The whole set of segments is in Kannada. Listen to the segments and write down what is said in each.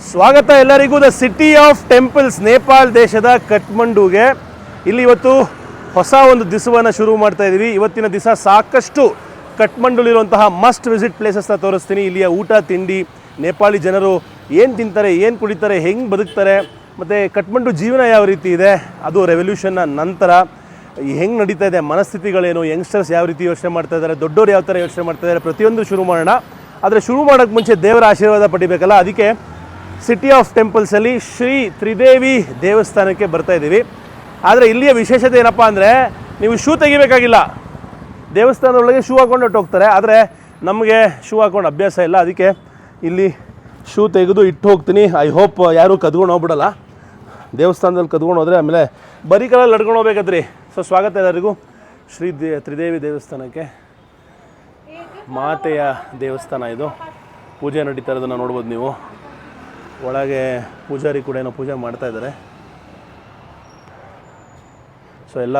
ಸ್ವಾಗತ ಎಲ್ಲರಿಗೂ the city of temples Nepal ದೇಶದ ಕಠ್ಮಂಡುಗೆ. ಇಲ್ಲಿ ಇವತ್ತು ಹೊಸ ಒಂದು ದಿವಸವನ್ನು ಶುರು ಮಾಡ್ತಾ ಇದ್ದೀವಿ. ಇವತ್ತಿನ ದಿವಸ ಸಾಕಷ್ಟು ಕಠ್ಮಂಡುಲಿರುವಂತಹ ಮಸ್ಟ್ ವಿಸಿಟ್ ಪ್ಲೇಸಸ್ನ ತೋರಿಸ್ತೀನಿ. ಇಲ್ಲಿಯ ಊಟ ತಿಂಡಿ, ನೇಪಾಳಿ ಜನರು ಏನು ತಿಂತಾರೆ, ಏನು ಕುಡಿತಾರೆ, ಹೆಂಗೆ ಬದುಕ್ತಾರೆ, ಮತ್ತು ಕಠ್ಮಂಡು ಜೀವನ ಯಾವ ರೀತಿ ಇದೆ, ಅದು ರೆವಲ್ಯೂಷನ್ನ ನಂತರ ಹೆಂಗೆ ನಡೀತಾ ಇದೆ, ಮನಸ್ಥಿತಿಗಳೇನು, ಯಂಗ್ಸ್ಟರ್ಸ್ ಯಾವ ರೀತಿ ಯೋಚನೆ ಮಾಡ್ತಾ ಇದ್ದಾರೆ, ದೊಡ್ಡವರು ಯಾವ ಥರ ಯೋಚನೆ ಮಾಡ್ತಾ ಇದ್ದಾರೆ, ಪ್ರತಿಯೊಂದು ಶುರು ಮಾಡೋಣ. ಆದರೆ ಶುರು ಮಾಡೋಕ್ಕೆ ಮುಂಚೆ ದೇವರ ಆಶೀರ್ವಾದ ಪಡಿಬೇಕಲ್ಲ, ಅದಕ್ಕೆ ಸಿಟಿ ಆಫ್ ಟೆಂಪಲ್ಸಲ್ಲಿ ಶ್ರೀ ತ್ರಿದೇವಿ ದೇವಸ್ಥಾನಕ್ಕೆ ಬರ್ತಾ ಇದ್ದೀವಿ. ಆದರೆ ಇಲ್ಲಿಯ ವಿಶೇಷತೆ ಏನಪ್ಪ ಅಂದರೆ, ನೀವು ಶೂ ತೆಗಿಬೇಕಾಗಿಲ್ಲ. ದೇವಸ್ಥಾನದೊಳಗೆ ಶೂ ಹಾಕೊಂಡು ಹೊಟ್ಟೋಗ್ತಾರೆ, ಆದರೆ ನಮಗೆ ಶೂ ಹಾಕೊಂಡು ಅಭ್ಯಾಸ ಇಲ್ಲ. ಅದಕ್ಕೆ ಇಲ್ಲಿ ಶೂ ತೆಗೆದು ಇಟ್ಟು ಹೋಗ್ತೀನಿ. ಐ ಹೋಪ್ ಯಾರೂ ಕದ್ಕೊಂಡು ಹೋಗ್ಬಿಡಲ್ಲ. ದೇವಸ್ಥಾನದಲ್ಲಿ ಕದ್ಕೊಂಡು ಹೋದರೆ ಆಮೇಲೆ ಬರೀ ಕಾಲಲ್ಲಿ ನಡ್ಕೊಂಡು ಹೋಗ್ಬೇಕತ್ರಿ. ಸೊ ಸ್ವಾಗತ ಎಲ್ಲರಿಗೂ ತ್ರಿದೇವಿ ದೇವಸ್ಥಾನಕ್ಕೆ. ಮಾತೆಯ ದೇವಸ್ಥಾನ ಇದು. ಪೂಜೆ ನಡೀತಾ ಇರೋದನ್ನು ನೋಡ್ಬೋದು ನೀವು. ಒಳಗೆ ಪೂಜಾರಿ ಕೂಡ ಏನೋ ಪೂಜೆ ಮಾಡ್ತಾ ಇದ್ದಾರೆ. ಸೊ ಎಲ್ಲ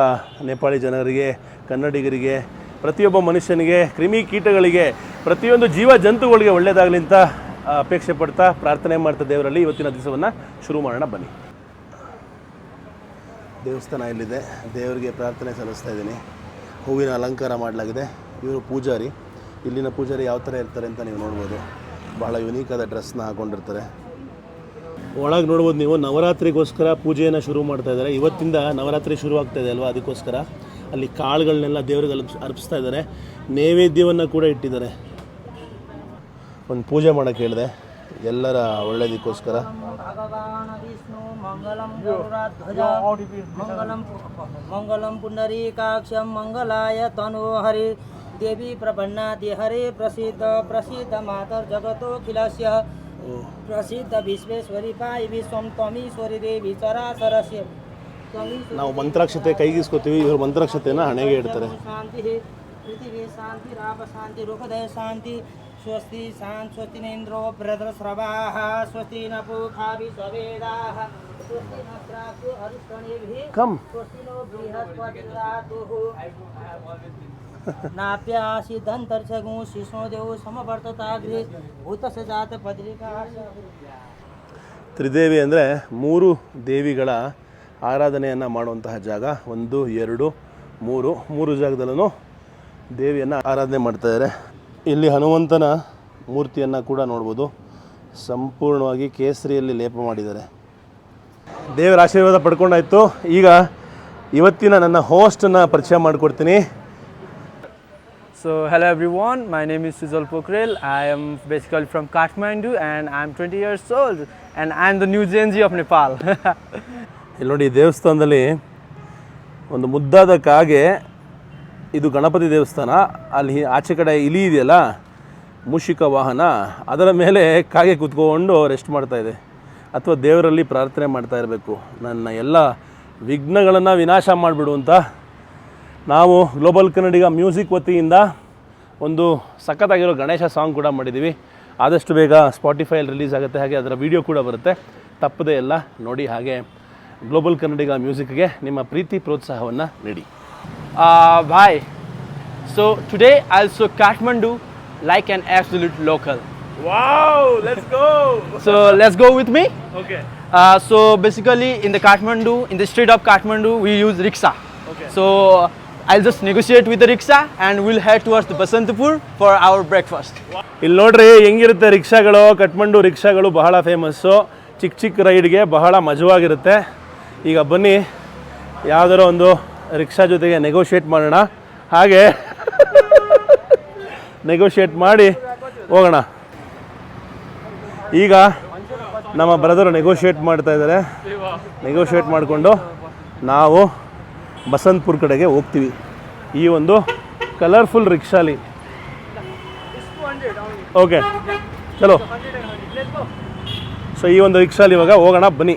ನೇಪಾಳಿ ಜನರಿಗೆ, ಕನ್ನಡಿಗರಿಗೆ, ಪ್ರತಿಯೊಬ್ಬ ಮನುಷ್ಯನಿಗೆ, ಕ್ರಿಮಿ ಕೀಟಗಳಿಗೆ, ಪ್ರತಿಯೊಂದು ಜೀವ ಜಂತುಗಳಿಗೆ ಒಳ್ಳೆಯದಾಗಲಿ ಅಂತ ಅಪೇಕ್ಷೆ ಪಡ್ತಾ ಪ್ರಾರ್ಥನೆ ಮಾಡ್ತಾ ದೇವರಲ್ಲಿ ಇವತ್ತಿನ ದಿವಸವನ್ನು ಶುರು ಮಾಡೋಣ ಬನ್ನಿ. ದೇವಸ್ಥಾನ ಇಲ್ಲಿದೆ. ದೇವರಿಗೆ ಪ್ರಾರ್ಥನೆ ಸಲ್ಲಿಸ್ತಾ ಇದ್ದೀನಿ. ಹೂವಿನ ಅಲಂಕಾರ ಮಾಡಲಾಗಿದೆ. ಇವರು ಪೂಜಾರಿ. ಇಲ್ಲಿನ ಪೂಜಾರಿ ಯಾವ ಥರ ಇರ್ತಾರೆ ಅಂತ ನೀವು ನೋಡ್ಬೋದು. ಭಾಳ ಯುನೀಕಾದ ಡ್ರೆಸ್ನ ಹಾಕೊಂಡಿರ್ತಾರೆ. ಒಳಗೆ ನೋಡ್ಬೋದು ನೀವು. ನವರಾತ್ರಿಗೋಸ್ಕರ ಪೂಜೆಯನ್ನು ಶುರು ಮಾಡ್ತಾ ಇದ್ದಾರೆ. ಇವತ್ತಿಂದ ನವರಾತ್ರಿ ಶುರು ಆಗ್ತಾ ಇದೆ ಅಲ್ವಾ, ಅದಕ್ಕೋಸ್ಕರ ಅಲ್ಲಿ ಕಾಳುಗಳನ್ನೆಲ್ಲ ದೇವರಿಗೆ ಅರ್ಪಿಸ್ತಾ ಇದ್ದಾರೆ. ನೈವೇದ್ಯವನ್ನು ಕೂಡ ಇಟ್ಟಿದ್ದಾರೆ. ಒಂದು ಪೂಜೆ ಮಾಡೋಕ್ಕೆ ಹೇಳಿದೆ ಎಲ್ಲರ ಒಳ್ಳೆಯದಕ್ಕೋಸ್ಕರ. ಮಂಗಲಂ ಪುಂಡರೀಕಾಕ್ಷಂ ಮಂಗಲಾಯ ತನೋಹರಿ ದೇವಿ ಪ್ರಪನ್ನಾತಿ ಹರೇ ಪ್ರಸಿದ್ಧ ಪ್ರಸಿದ್ಧ ಮಾತರ್ ಜಗತೋಖಿಲಸ್ಯ ಪ್ರಸಿದ್ಧ ವಿಶ್ವೇಶ್ವರಿ ಪಾಯಿ ವಿಶ್ವಂ ತ್ವಮೀಶ್ವರಿ ದೇವಿ ಚರಾಚರಸ್ಯ. ನಾವು ಮಂತ್ರಾಕ್ಷತೆ ಕೈಗಿಸ್ಕೋತೀವಿ, ಇವರು ಮಂತ್ರಾಕ್ಷತೆನ ಹಣೆಗೆ ಇಡ್ತಾರೆ. ಶಾಂತಿ ಪೃಥಿವಿ ಶಾಂತಿ ರಾಪ ಶಾಂತಿ ರುಖದಯ ಶಾಂತಿ ಸ್ವಸ್ತಿ ಶಾಂತಿ ಸ್ವಸ್ತಿ ನೇಂದ್ರೋ ಭದ್ರಸ್ರವಾಃ ಸ್ವಸ್ತಿ ನ ಪೂಷಾಭಿ ಸವೇದಾಃ ಸ್ವಸ್ತಿ ನ ಪ್ರಾಕು ಅರಿಷ್ಟಣೇಭಿಃ ಸ್ವಸ್ತಿ ನೋ ಬೃಹಸ್ಪತಿರ್ದಧಾತುಃ ನಾಪ್ಯಾಸಿ ದಂತರ್ಷಗು ಶಿಶೋದೇವು ಸಮವರ್ತತಾಗ್ರಿ ಭೂತಸ ಜಾತ ಪದ್ರಿಕಾ. ತ್ರಿದೇವಿ ಅಂದರೆ ಮೂರು ದೇವಿಗಳ ಆರಾಧನೆಯನ್ನು ಮಾಡುವಂತಹ ಜಾಗ. 1, 2, 3 ಜಾಗದಲ್ಲೂ ದೇವಿಯನ್ನು ಆರಾಧನೆ ಮಾಡ್ತಾಯಿದ್ದಾರೆ. ಇಲ್ಲಿ ಹನುಮಂತನ ಮೂರ್ತಿಯನ್ನು ಕೂಡ ನೋಡ್ಬೋದು. ಸಂಪೂರ್ಣವಾಗಿ ಕೇಸರಿಯಲ್ಲಿ ಲೇಪ ಮಾಡಿದ್ದಾರೆ. ದೇವರ ಆಶೀರ್ವಾದ ಪಡ್ಕೊಂಡಾಯಿತು. ಈಗ ಇವತ್ತಿನ ನನ್ನ ಹೋಸ್ಟನ್ನು ಪರಿಚಯ ಮಾಡಿಕೊಡ್ತೀನಿ. So hello everyone, my name is Sujal Pokhrel. I am basically from Kathmandu and I am 20 years old and I am the new Gen Z of Nepal. ಇಲ್ಲಿ ನೋಡಿ, ದೇವಸ್ಥಾನದಲ್ಲಿ ಒಂದು ಮುದ್ದಾದ ಕಾಗೆ. ಇದು ಗಣಪತಿ ದೇವಸ್ಥಾನ. ಅಲ್ಲಿ ಆಚೆ ಕಡೆ ಇಲಿ ಇದೆಯಲ್ಲ, ಮೂಷಿಕ ವಾಹನ, ಅದರ ಮೇಲೆ ಕಾಗೆ ಕೂತ್ಕೊಂಡು ರೆಸ್ಟ್ ಮಾಡ್ತಾ ಇದೆ. ಅಥವಾ ದೇವರಲ್ಲಿ ಪ್ರಾರ್ಥನೆ ಮಾಡ್ತಾ ಇರಬೇಕು, ನನ್ನ ಎಲ್ಲ ವಿಘ್ನಗಳನ್ನು ವಿನಾಶ ಮಾಡಿಬಿಡು ಅಂತ. ನಾವು ಗ್ಲೋಬಲ್ ಕನ್ನಡಿಗ ಮ್ಯೂಸಿಕ್ ವತಿಯಿಂದ ಒಂದು ಸಖತ್ತಾಗಿರೋ ಗಣೇಶ ಸಾಂಗ್ ಕೂಡ ಮಾಡಿದ್ದೀವಿ. ಆದಷ್ಟು ಬೇಗ ಸ್ಪಾಟಿಫೈಯಲ್ಲಿ ರಿಲೀಸ್ ಆಗುತ್ತೆ. ಹಾಗೆ ಅದರ ವಿಡಿಯೋ ಕೂಡ ಬರುತ್ತೆ. ತಪ್ಪದೇ ಎಲ್ಲ ನೋಡಿ. ಹಾಗೆ ಗ್ಲೋಬಲ್ ಕನ್ನಡಿಗ ಮ್ಯೂಸಿಕ್ಗೆ ನಿಮ್ಮ ಪ್ರೀತಿ ಪ್ರೋತ್ಸಾಹವನ್ನು ನೀಡಿ. Bye. So today I'll show Kathmandu like an absolute local. Wow, let's go. So let's go with me. Okay. So basically in the Kathmandu, in the street of Kathmandu, we use rickshaw. Okay. So I'll just negotiate with the rickshaw and we'll head towards the Basantapur for our breakfast. ಇಲ್ಲಿ ನೋಡ್ರಿ ಹೆಂಗಿರುತ್ತೆ ರಿಕ್ಷಾಗಳು. ಕಠ್ಮಂಡು ರಿಕ್ಷಾಗಳು ಬಹಳ ಫೇಮಸ್ಸು. ಚಿಕ್ಕ ಚಿಕ್ಕ ರೈಡ್ಗೆ ಬಹಳ ಮಜವಾಗಿರುತ್ತೆ. ಈಗ ಬನ್ನಿ ಯಾವುದಾರೋ ಒಂದು ರಿಕ್ಷಾ ಜೊತೆಗೆ ನೆಗೋಷಿಯೇಟ್ ಮಾಡೋಣ. ಹಾಗೆ ನೆಗೋಷಿಯೇಟ್ ಮಾಡಿ ಹೋಗೋಣ. ಈಗ ನಮ್ಮ ಬ್ರದರು ನೆಗೋಷಿಯೇಟ್ ಮಾಡ್ತಾ ಇದ್ದಾರೆ. ನೆಗೋಷಿಯೇಟ್ ಮಾಡಿಕೊಂಡು ನಾವು ಬಸಂತಪುರ ಕಡೆಗೆ ಹೋಗ್ತೀವಿ. ಈ ಒಂದು ಕಲರ್ಫುಲ್ ರಿಕ್ಷಾಲಿ. ಓಕೆ ಚಲೋ. ಸೊ ಈ ಒಂದು ರಿಕ್ಷಾಲಿ ಇವಾಗ ಹೋಗೋಣ ಬನ್ನಿ.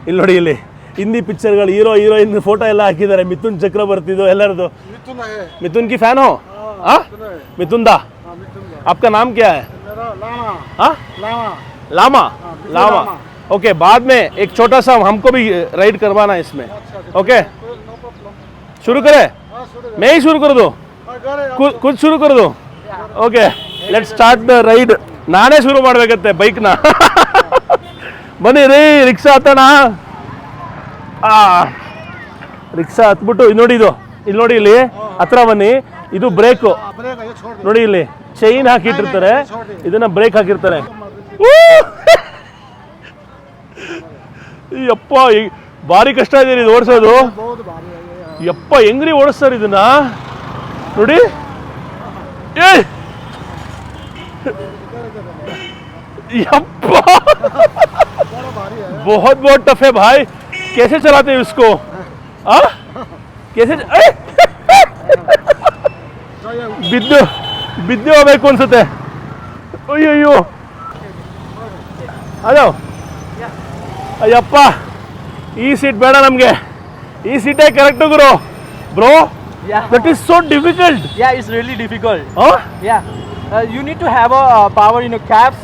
ಇಲ್ಲಿ ನೋಡಿ, ಇಲ್ಲಿ ಹಿಂದಿ ಪಿಕ್ಚರ್ಗಳು ಹೀರೋಯಿನ್ ಫೋಟೋ ಎಲ್ಲ ಹಾಕಿದ್ದಾರೆ. ಮಿಥುನ್ ಚಕ್ರವರ್ತಿದು ಎಲ್ಲರದು. ಮಿಥುನ್ की फैन हो? हाँ मिथुन दा. आपका नाम क्या है? हाँ लामा. लामा. ओके, बाद में एक छोटा सा हमको भी राइड करवाना है इसमें. ओके शुरू करें? मैं ही शुरू कर दूँ? खुद शुरू कर दूँ? Okay let's start the ride. ನಾನೇ ಶುರು ಮಾಡಬೇಕಂತೆ ಬೈಕ್ನ. ಬನ್ನಿ ರೀ ರಿಕ್ಷಾ ಹತ್ತೋಣ. ರಿಕ್ಷಾ ಹತ್ಬಿಟ್ಟು ನೋಡಿ ಇಲ್ಲಿ ನೋಡಿ, ಇಲ್ಲಿ ಹತ್ರ ಬನ್ನಿ. ಇದು ಬ್ರೇಕು ನೋಡಿ, ಇಲ್ಲಿ ಚೈನ್ ಹಾಕಿಟ್ಟಿರ್ತಾರೆ, ಇದನ್ನ ಬ್ರೇಕ್ ಹಾಕಿರ್ತಾರೆ. ಯಪ್ಪ ಭಾರಿ ಕಷ್ಟ ಇದೆ ಇದು ಓಡಿಸೋದು. ಯಪ್ಪ ಹೆಂಗ್ರಿ ಓಡಿಸ್ತಾರೆ ಇದನ್ನ ನೋಡಿ. यप्पा बहुत बहुत टफ है भाई. कैसे चलाते हैं इसको? कैसे ಬಿದ್ದು ಹೋಗ್ಬೇಕು ಅನ್ಸುತ್ತೆ. ಅಯ್ಯೋ ಹಲೋ ಅಯ್ಯಪ್ಪ, ಈ ಸೀಟ್ ಬೇಡ ನಮಗೆ, ಈ ಸೀಟೇ ಕರೆಕ್ಟ್ ಗುರು. Bro, that is so difficult. Yeah, it's really difficult. Yeah. You need to have a power in your calves.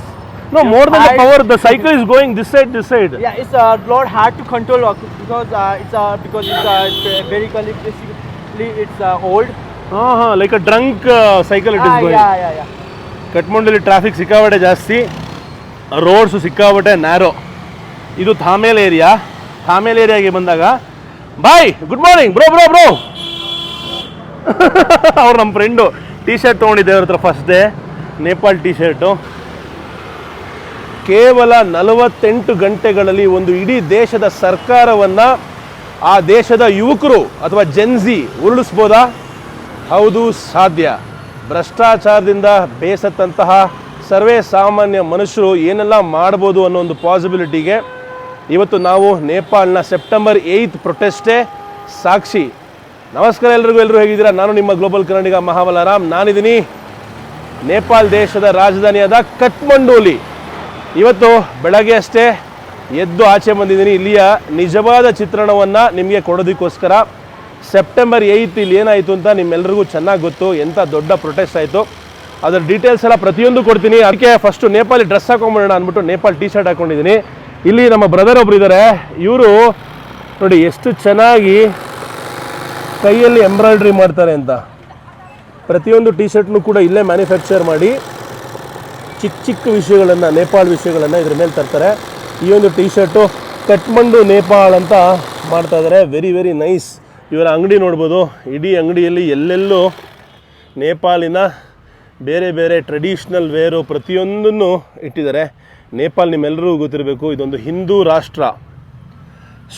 No, more than the power, the cycle is going this side. Yeah, it's a lot hard to control because it's very basically it's old. Like a drunk cycle it is going. Yeah. ಕಠ್ಮಂಡುಲಿ ಟ್ರಾಫಿಕ್ ಸಿಕ್ಕಾಪಟ್ಟೆ ಜಾಸ್ತಿ, ರೋಡ್ಸು ಸಿಕ್ಕಾಪಟ್ಟೆ ನ್ಯಾರೋ. ಇದು ಥಾಮೇಲ್ ಏರಿಯಾಗೆ ಬಂದಾಗ ಬಾಯ್ ಗುಡ್ ಮಾರ್ನಿಂಗ್ ಬ್ರೋ. ಅವ್ರು ನಮ್ಮ ಫ್ರೆಂಡು ಟೀ ಶರ್ಟ್ ತೊಗೊಂಡಿದ್ದೆ ಅವ್ರ ಹತ್ರ first day, Nepal T shirt. ಕೇವಲ 48 ಗಂಟೆಗಳಲ್ಲಿ ಒಂದು ಇಡೀ ದೇಶದ ಸರ್ಕಾರವನ್ನು ಆ ದೇಶದ ಯುವಕರು ಅಥವಾ ಜೆನ್ಜಿ ಉರುಳಿಸ್ಬೋದಾ? ಹೌದು, ಸಾಧ್ಯ. ಭ್ರಷ್ಟಾಚಾರದಿಂದ ಬೇಸತ್ತಂತಹ ಸರ್ವೇ ಸಾಮಾನ್ಯ ಮನುಷ್ಯರು ಏನೆಲ್ಲ ಮಾಡ್ಬೋದು ಅನ್ನೋ ಒಂದು ಪಾಸಿಬಿಲಿಟಿಗೆ ಇವತ್ತು ನಾವು ನೇಪಾಳನ ಸೆಪ್ಟೆಂಬರ್ 8 ಪ್ರೊಟೆಸ್ಟೇ ಸಾಕ್ಷಿ. ನಮಸ್ಕಾರ ಎಲ್ಲರೂ ಹೇಗಿದ್ದೀರಾ? ನಾನು ನಿಮ್ಮ ಗ್ಲೋಬಲ್ ಕನ್ನಡಿಗ ಮಹಾಬಲರಾಮ್. ನಾನಿದ್ದೀನಿ ನೇಪಾಳ ದೇಶದ ರಾಜಧಾನಿಯಾದ ಕಠ್ಮಂಡುಲಿ. ಇವತ್ತು ಬೆಳಗ್ಗೆ ಅಷ್ಟೇ ಎದ್ದು ಆಚೆ ಬಂದಿದ್ದೀನಿ. ಇಲ್ಲಿಯ ನಿಜವಾದ ಚಿತ್ರಣವನ್ನು ನಿಮಗೆ ಕೊಡೋದಕ್ಕೋಸ್ಕರ. ಸೆಪ್ಟೆಂಬರ್ 8 ಇಲ್ಲಿ ಏನಾಯಿತು ಅಂತ ನಿಮ್ಮೆಲ್ಲರಿಗೂ ಚೆನ್ನಾಗಿ ಗೊತ್ತು. ಎಂಥ ದೊಡ್ಡ ಪ್ರೊಟೆಸ್ಟ್ ಆಯಿತು, ಅದರ ಡೀಟೇಲ್ಸ್ ಎಲ್ಲ ಪ್ರತಿಯೊಂದು ಕೊಡ್ತೀನಿ. ಅದಕ್ಕೆ ಫಸ್ಟು ನೇಪಾಳಿ ಡ್ರೆಸ್ ಹಾಕೊಂಡ್ಬಿಡೋಣ ಅಂದ್ಬಿಟ್ಟು ನೇಪಾಲ್ ಟೀ ಶರ್ಟ್ ಹಾಕ್ಕೊಂಡಿದ್ದೀನಿ. ಇಲ್ಲಿ ನಮ್ಮ ಬ್ರದರ್ ಒಬ್ರು ಇದ್ದಾರೆ, ಇವರು ನೋಡಿ ಎಷ್ಟು ಚೆನ್ನಾಗಿ ಕೈಯಲ್ಲಿ ಎಂಬ್ರಾಯ್ಡ್ರಿ ಮಾಡ್ತಾರೆ ಅಂತ. ಪ್ರತಿಯೊಂದು ಟೀ ಶರ್ಟ್ನು ಕೂಡ ಇಲ್ಲೇ ಮ್ಯಾನುಫ್ಯಾಕ್ಚರ್ ಮಾಡಿ ಚಿಕ್ಕ ವಿಷಯಗಳನ್ನು, ನೇಪಾಳ ವಿಷಯಗಳನ್ನು ಇದ್ರ ಮೇಲೆ ತರ್ತಾರೆ. ಈ ಒಂದು ಟೀ ಶರ್ಟು ಕಠ್ಮಂಡು ನೇಪಾಳ್ ಅಂತ ಮಾಡ್ತಾ ಇದ್ದಾರೆ. Very very nice. ಇವರ ಅಂಗಡಿ ನೋಡ್ಬೋದು. ಇಡೀ ಅಂಗಡಿಯಲ್ಲಿ ಎಲ್ಲೆಲ್ಲೂ ನೇಪಾಳಿನ ಬೇರೆ ಬೇರೆ ಟ್ರೆಡಿಷ್ನಲ್ ವೇರು ಪ್ರತಿಯೊಂದನ್ನು ಇಟ್ಟಿದ್ದಾರೆ. ನೇಪಾಳ ನಿಮ್ಮೆಲ್ಲರಿಗೂ ಗೊತ್ತಿರಬೇಕು, ಇದೊಂದು ಹಿಂದೂ ರಾಷ್ಟ್ರ.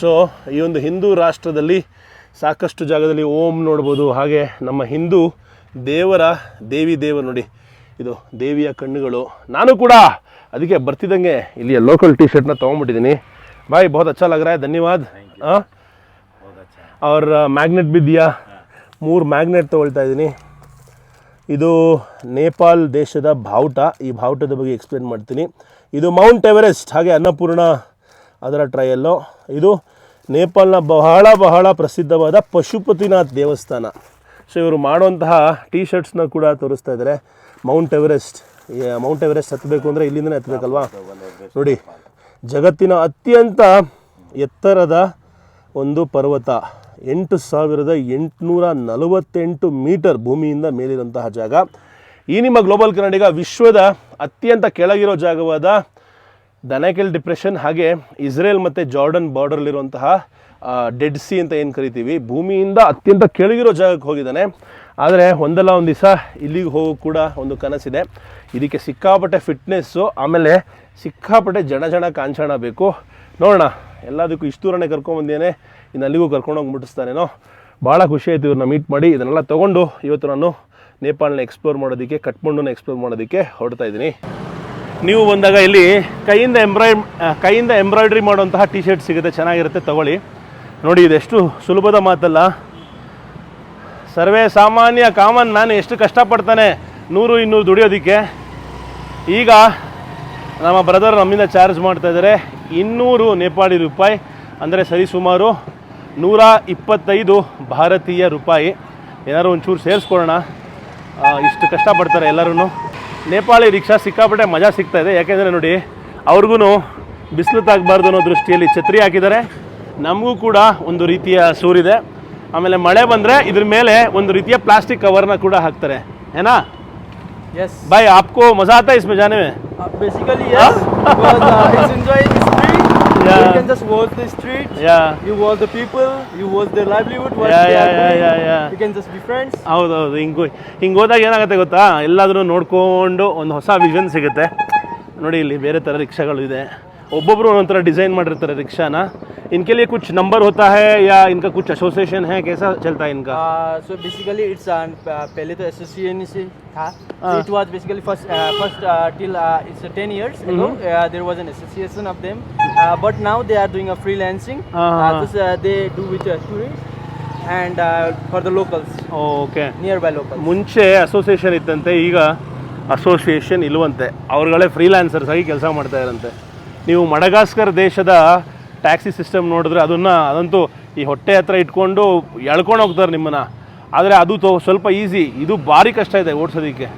ಸೊ ಈ ಒಂದು ಹಿಂದೂ ರಾಷ್ಟ್ರದಲ್ಲಿ ಸಾಕಷ್ಟು ಜಾಗದಲ್ಲಿ ಓಂ ನೋಡ್ಬೋದು. ಹಾಗೆ ನಮ್ಮ ಹಿಂದೂ ದೇವರು ನೋಡಿ, ಇದು ದೇವಿಯ ಕಣ್ಣುಗಳು. ನಾನು ಕೂಡ ಅದಕ್ಕೆ ಬರ್ತಿದ್ದಂಗೆ ಇಲ್ಲಿಯ ಲೋಕಲ್ ಟಿ ಶರ್ಟ್ನ ತೊಗೊಂಡ್ಬಿಟ್ಟಿದ್ದೀನಿ. ಭಾಯ್ ಬಹುತ್ ಅಚ್ಚಾ ಲಗ್ ರಹಾ ಹೈ, ಧನ್ಯವಾದ. ಅವ್ರ ಮ್ಯಾಗ್ನೆಟ್ ಬಿದ್ದಿಯಾ? 3 ಮ್ಯಾಗ್ನೆಟ್ ತೊಗೊಳ್ತಾ ಇದ್ದೀನಿ. ಇದು ನೇಪಾಲ್ ದೇಶದ ಬಾವುಟ. ಈ ಬಾವುಟದ ಬಗ್ಗೆ ಎಕ್ಸ್ಪ್ಲೇನ್ ಮಾಡ್ತೀನಿ. ಇದು ಮೌಂಟ್ ಎವರೆಸ್ಟ್, ಹಾಗೆ ಅನ್ನಪೂರ್ಣ ಅದರ ಟ್ರಯಲ್ಲು. ಇದು ನೇಪಾಲ್ನ ಬಹಳ ಪ್ರಸಿದ್ಧವಾದ ಪಶುಪತಿನಾಥ್ ದೇವಸ್ಥಾನ. ಸೊ ಇವರು ಮಾಡುವಂತಹ ಟೀ ಶರ್ಟ್ಸ್ನ ಕೂಡ ತೋರಿಸ್ತಾ ಇದ್ದಾರೆ. ಮೌಂಟ್ ಎವರೆಸ್ಟ್ ಹತ್ತಬೇಕು ಅಂದರೆ ಇಲ್ಲಿಂದನೇ ಹತ್ತಬೇಕಲ್ವಾ? ನೋಡಿ, ಜಗತ್ತಿನ ಅತ್ಯಂತ ಎತ್ತರದ ಒಂದು ಪರ್ವತ, 8,848 ಮೀಟರ್ ಭೂಮಿಯಿಂದ ಮೇಲಿರುವಂತಹ ಜಾಗ. ಈ ನಿಮ್ಮ ಗ್ಲೋಬಲ್ ಕನ್ನಡಿಗ ವಿಶ್ವದ ಅತ್ಯಂತ ಕೆಳಗಿರೋ ಜಾಗವಾದ ದನಕೆಲ್ ಡಿಪ್ರೆಷನ್, ಹಾಗೆ ಇಸ್ರೇಲ್ ಮತ್ತು ಜಾರ್ಡನ್ ಬಾರ್ಡರ್ಲಿರುವಂತಹ ಡೆಡ್ ಸಿ ಅಂತ ಏನು ಕರಿತೀವಿ, ಭೂಮಿಯಿಂದ ಅತ್ಯಂತ ಕೆಳಗಿರೋ ಜಾಗಕ್ಕೆ ಹೋಗಿದ್ದಾನೆ. ಆದರೆ ಒಂದಲ್ಲ ಒಂದು ದಿವಸ ಇಲ್ಲಿಗೆ ಹೋಗೋ ಕೂಡ ಒಂದು ಕನಸಿದೆ. ಇದಕ್ಕೆ ಸಿಕ್ಕಾಪಟ್ಟೆ ಫಿಟ್ನೆಸ್ಸು, ಆಮೇಲೆ ಸಿಕ್ಕಾಪಟ್ಟೆ ಜನ ಕಾಂಚಾಣ ಬೇಕು. ನೋಡೋಣ, ಎಲ್ಲದಕ್ಕೂ ಇಷ್ಟು ದೂರನೇ ಕರ್ಕೊಂಬಂದೇನೆ, ಇನ್ನು ಅಲ್ಲಿಗೂ ಕರ್ಕೊಂಡೋಗಿ ಮುಟ್ಟಿಸ್ತಾನೇನೋ. ಭಾಳ ಖುಷಿ ಆಯಿತು ಇವ್ರನ್ನ ಮೀಟ್ ಮಾಡಿ. ಇದನ್ನೆಲ್ಲ ತೊಗೊಂಡು ಇವತ್ತು ನಾನು ನೇಪಾಳನ ಎಕ್ಸ್ಪ್ಲೋರ್ ಮಾಡೋದಕ್ಕೆ, ಕಠ್ಮಂಡುನ ಎಕ್ಸ್ಪ್ಲೋರ್ ಮಾಡೋದಕ್ಕೆ ಹೊರಡ್ತಾ ಇದ್ದೀನಿ. ನೀವು ಬಂದಾಗ ಇಲ್ಲಿ ಕೈಯಿಂದ ಎಂಬ್ರಾಯ್ಡ್ರಿ ಮಾಡುವಂತಹ ಟಿ ಶರ್ಟ್ ಸಿಗುತ್ತೆ, ಚೆನ್ನಾಗಿರುತ್ತೆ, ತಗೊಳ್ಳಿ. ನೋಡಿ, ಇದೆಷ್ಟು ಸುಲಭದ ಮಾತಲ್ಲ. ಸರ್ವೇ ಸಾಮಾನ್ಯ ಕಾಮನ್ ಮ್ಯಾನ್ ಎಷ್ಟು ಕಷ್ಟಪಡ್ತಾನೆ 100-200 ದುಡಿಯೋದಕ್ಕೆ. ಈಗ ನಮ್ಮ ಬ್ರದರ್ ನಮ್ಮಿಂದ ಚಾರ್ಜ್ ಮಾಡ್ತಾ ಇದ್ದಾರೆ 200 ನೇಪಾಳಿ ರೂಪಾಯಿ, ಅಂದರೆ ಸರಿಸುಮಾರು 125 ಭಾರತೀಯ ರೂಪಾಯಿ. ಏನಾದ್ರು ಒಂಚೂರು ಸೇರಿಸ್ಕೊಳ್ಳೋಣ, ಇಷ್ಟು ಕಷ್ಟಪಡ್ತಾರೆ ಎಲ್ಲರೂ. ನೇಪಾಳಿ ರಿಕ್ಷಾ ಸಿಕ್ಕಾಪಟ್ಟೆ ಮಜಾ ಸಿಗ್ತಾ ಇದೆ. ಯಾಕೆಂದರೆ ನೋಡಿ, ಅವ್ರಿಗೂ ಬಿಸಿಲು ತಾಗಬಾರ್ದು ಅನ್ನೋ ದೃಷ್ಟಿಯಲ್ಲಿ ಛತ್ರಿ ಹಾಕಿದ್ದಾರೆ. ನಮಗೂ ಕೂಡ ಒಂದು ರೀತಿಯ ಸೂರಿದೆ. ಆಮೇಲೆ ಮಳೆ ಬಂದರೆ ಇದ್ರ ಮೇಲೆ ಒಂದು ರೀತಿಯ ಪ್ಲಾಸ್ಟಿಕ್ ಕವರ್ನ ಕೂಡ ಹಾಕ್ತಾರೆ, ಏನಾ? Yes. भाई आपको मजा आता है इसमें जाने में? Basically, yes. Because it's enjoying the street. Yeah. You can just watch the street. Yeah. You watch the people. You watch their livelihood. What Yeah, they yeah, are yeah, doing. yeah, yeah. You can just be friends. ಹೌದೌದು, ಹಿಂಗೆ ಹೋದಾಗ ಏನಾಗುತ್ತೆ ಗೊತ್ತಾ, ಎಲ್ಲಾದರೂ ನೋಡ್ಕೊಂಡು ಒಂದು ಹೊಸ ವಿಷನ್ ಸಿಗುತ್ತೆ. ನೋಡಿ ಇಲ್ಲಿ ಬೇರೆ ಥರ ರಿಕ್ಷಾಗಳು ಇದೆ, ಒಬ್ಬೊಬ್ರು ಒಂದೊಂಥರ ಡಿಸೈನ್ ಮಾಡಿರ್ತಾರೆ रिक्शाನ. इनके लिए कुछ नंबर होता है या इनका कुछ एसोसिएशन है, कैसा चलता है इनका? So basically it's पहले तो एसोसिएशन से था. So it was basically first till it's 10 years ago there was an association of them, but now they are doing a freelancing. This they do with tourists and for the locals, okay. nearby locals. ಮುಂಚೆ ಅಸೋಸಿಯೇಷನ್ ಇತ್ತಂತೆ, ಈಗ ಅಸೋಸಿಯೇಷನ್ ಇಲ್ವಂತೆ, ಅವ್ರುಗಳೇ ಫ್ರೀಲ್ಯಾನ್ಸರ್ಸ್ ಆಗಿ ಕೆಲಸ ಮಾಡ್ತಾ ಇರಂತೆ. ನೀವು ಮಡಗಾಸ್ಕರ್ ದೇಶದ ಟ್ಯಾಕ್ಸಿ ಸಿಸ್ಟಮ್ ನೋಡಿದ್ರೆ ಅದಂತೂ ಈ ಹೊಟ್ಟೆ ಹತ್ರ ಇಟ್ಕೊಂಡು ಎಳ್ಕೊಂಡು ಹೋಗ್ತಾರೆ ನಿಮ್ಮನ್ನು. ಆದರೆ ಅದು ಸ್ವಲ್ಪ ಈಸಿ, ಇದು ಭಾರಿ ಕಷ್ಟ ಇದೆ ಓಡಿಸೋದಕ್ಕೆ.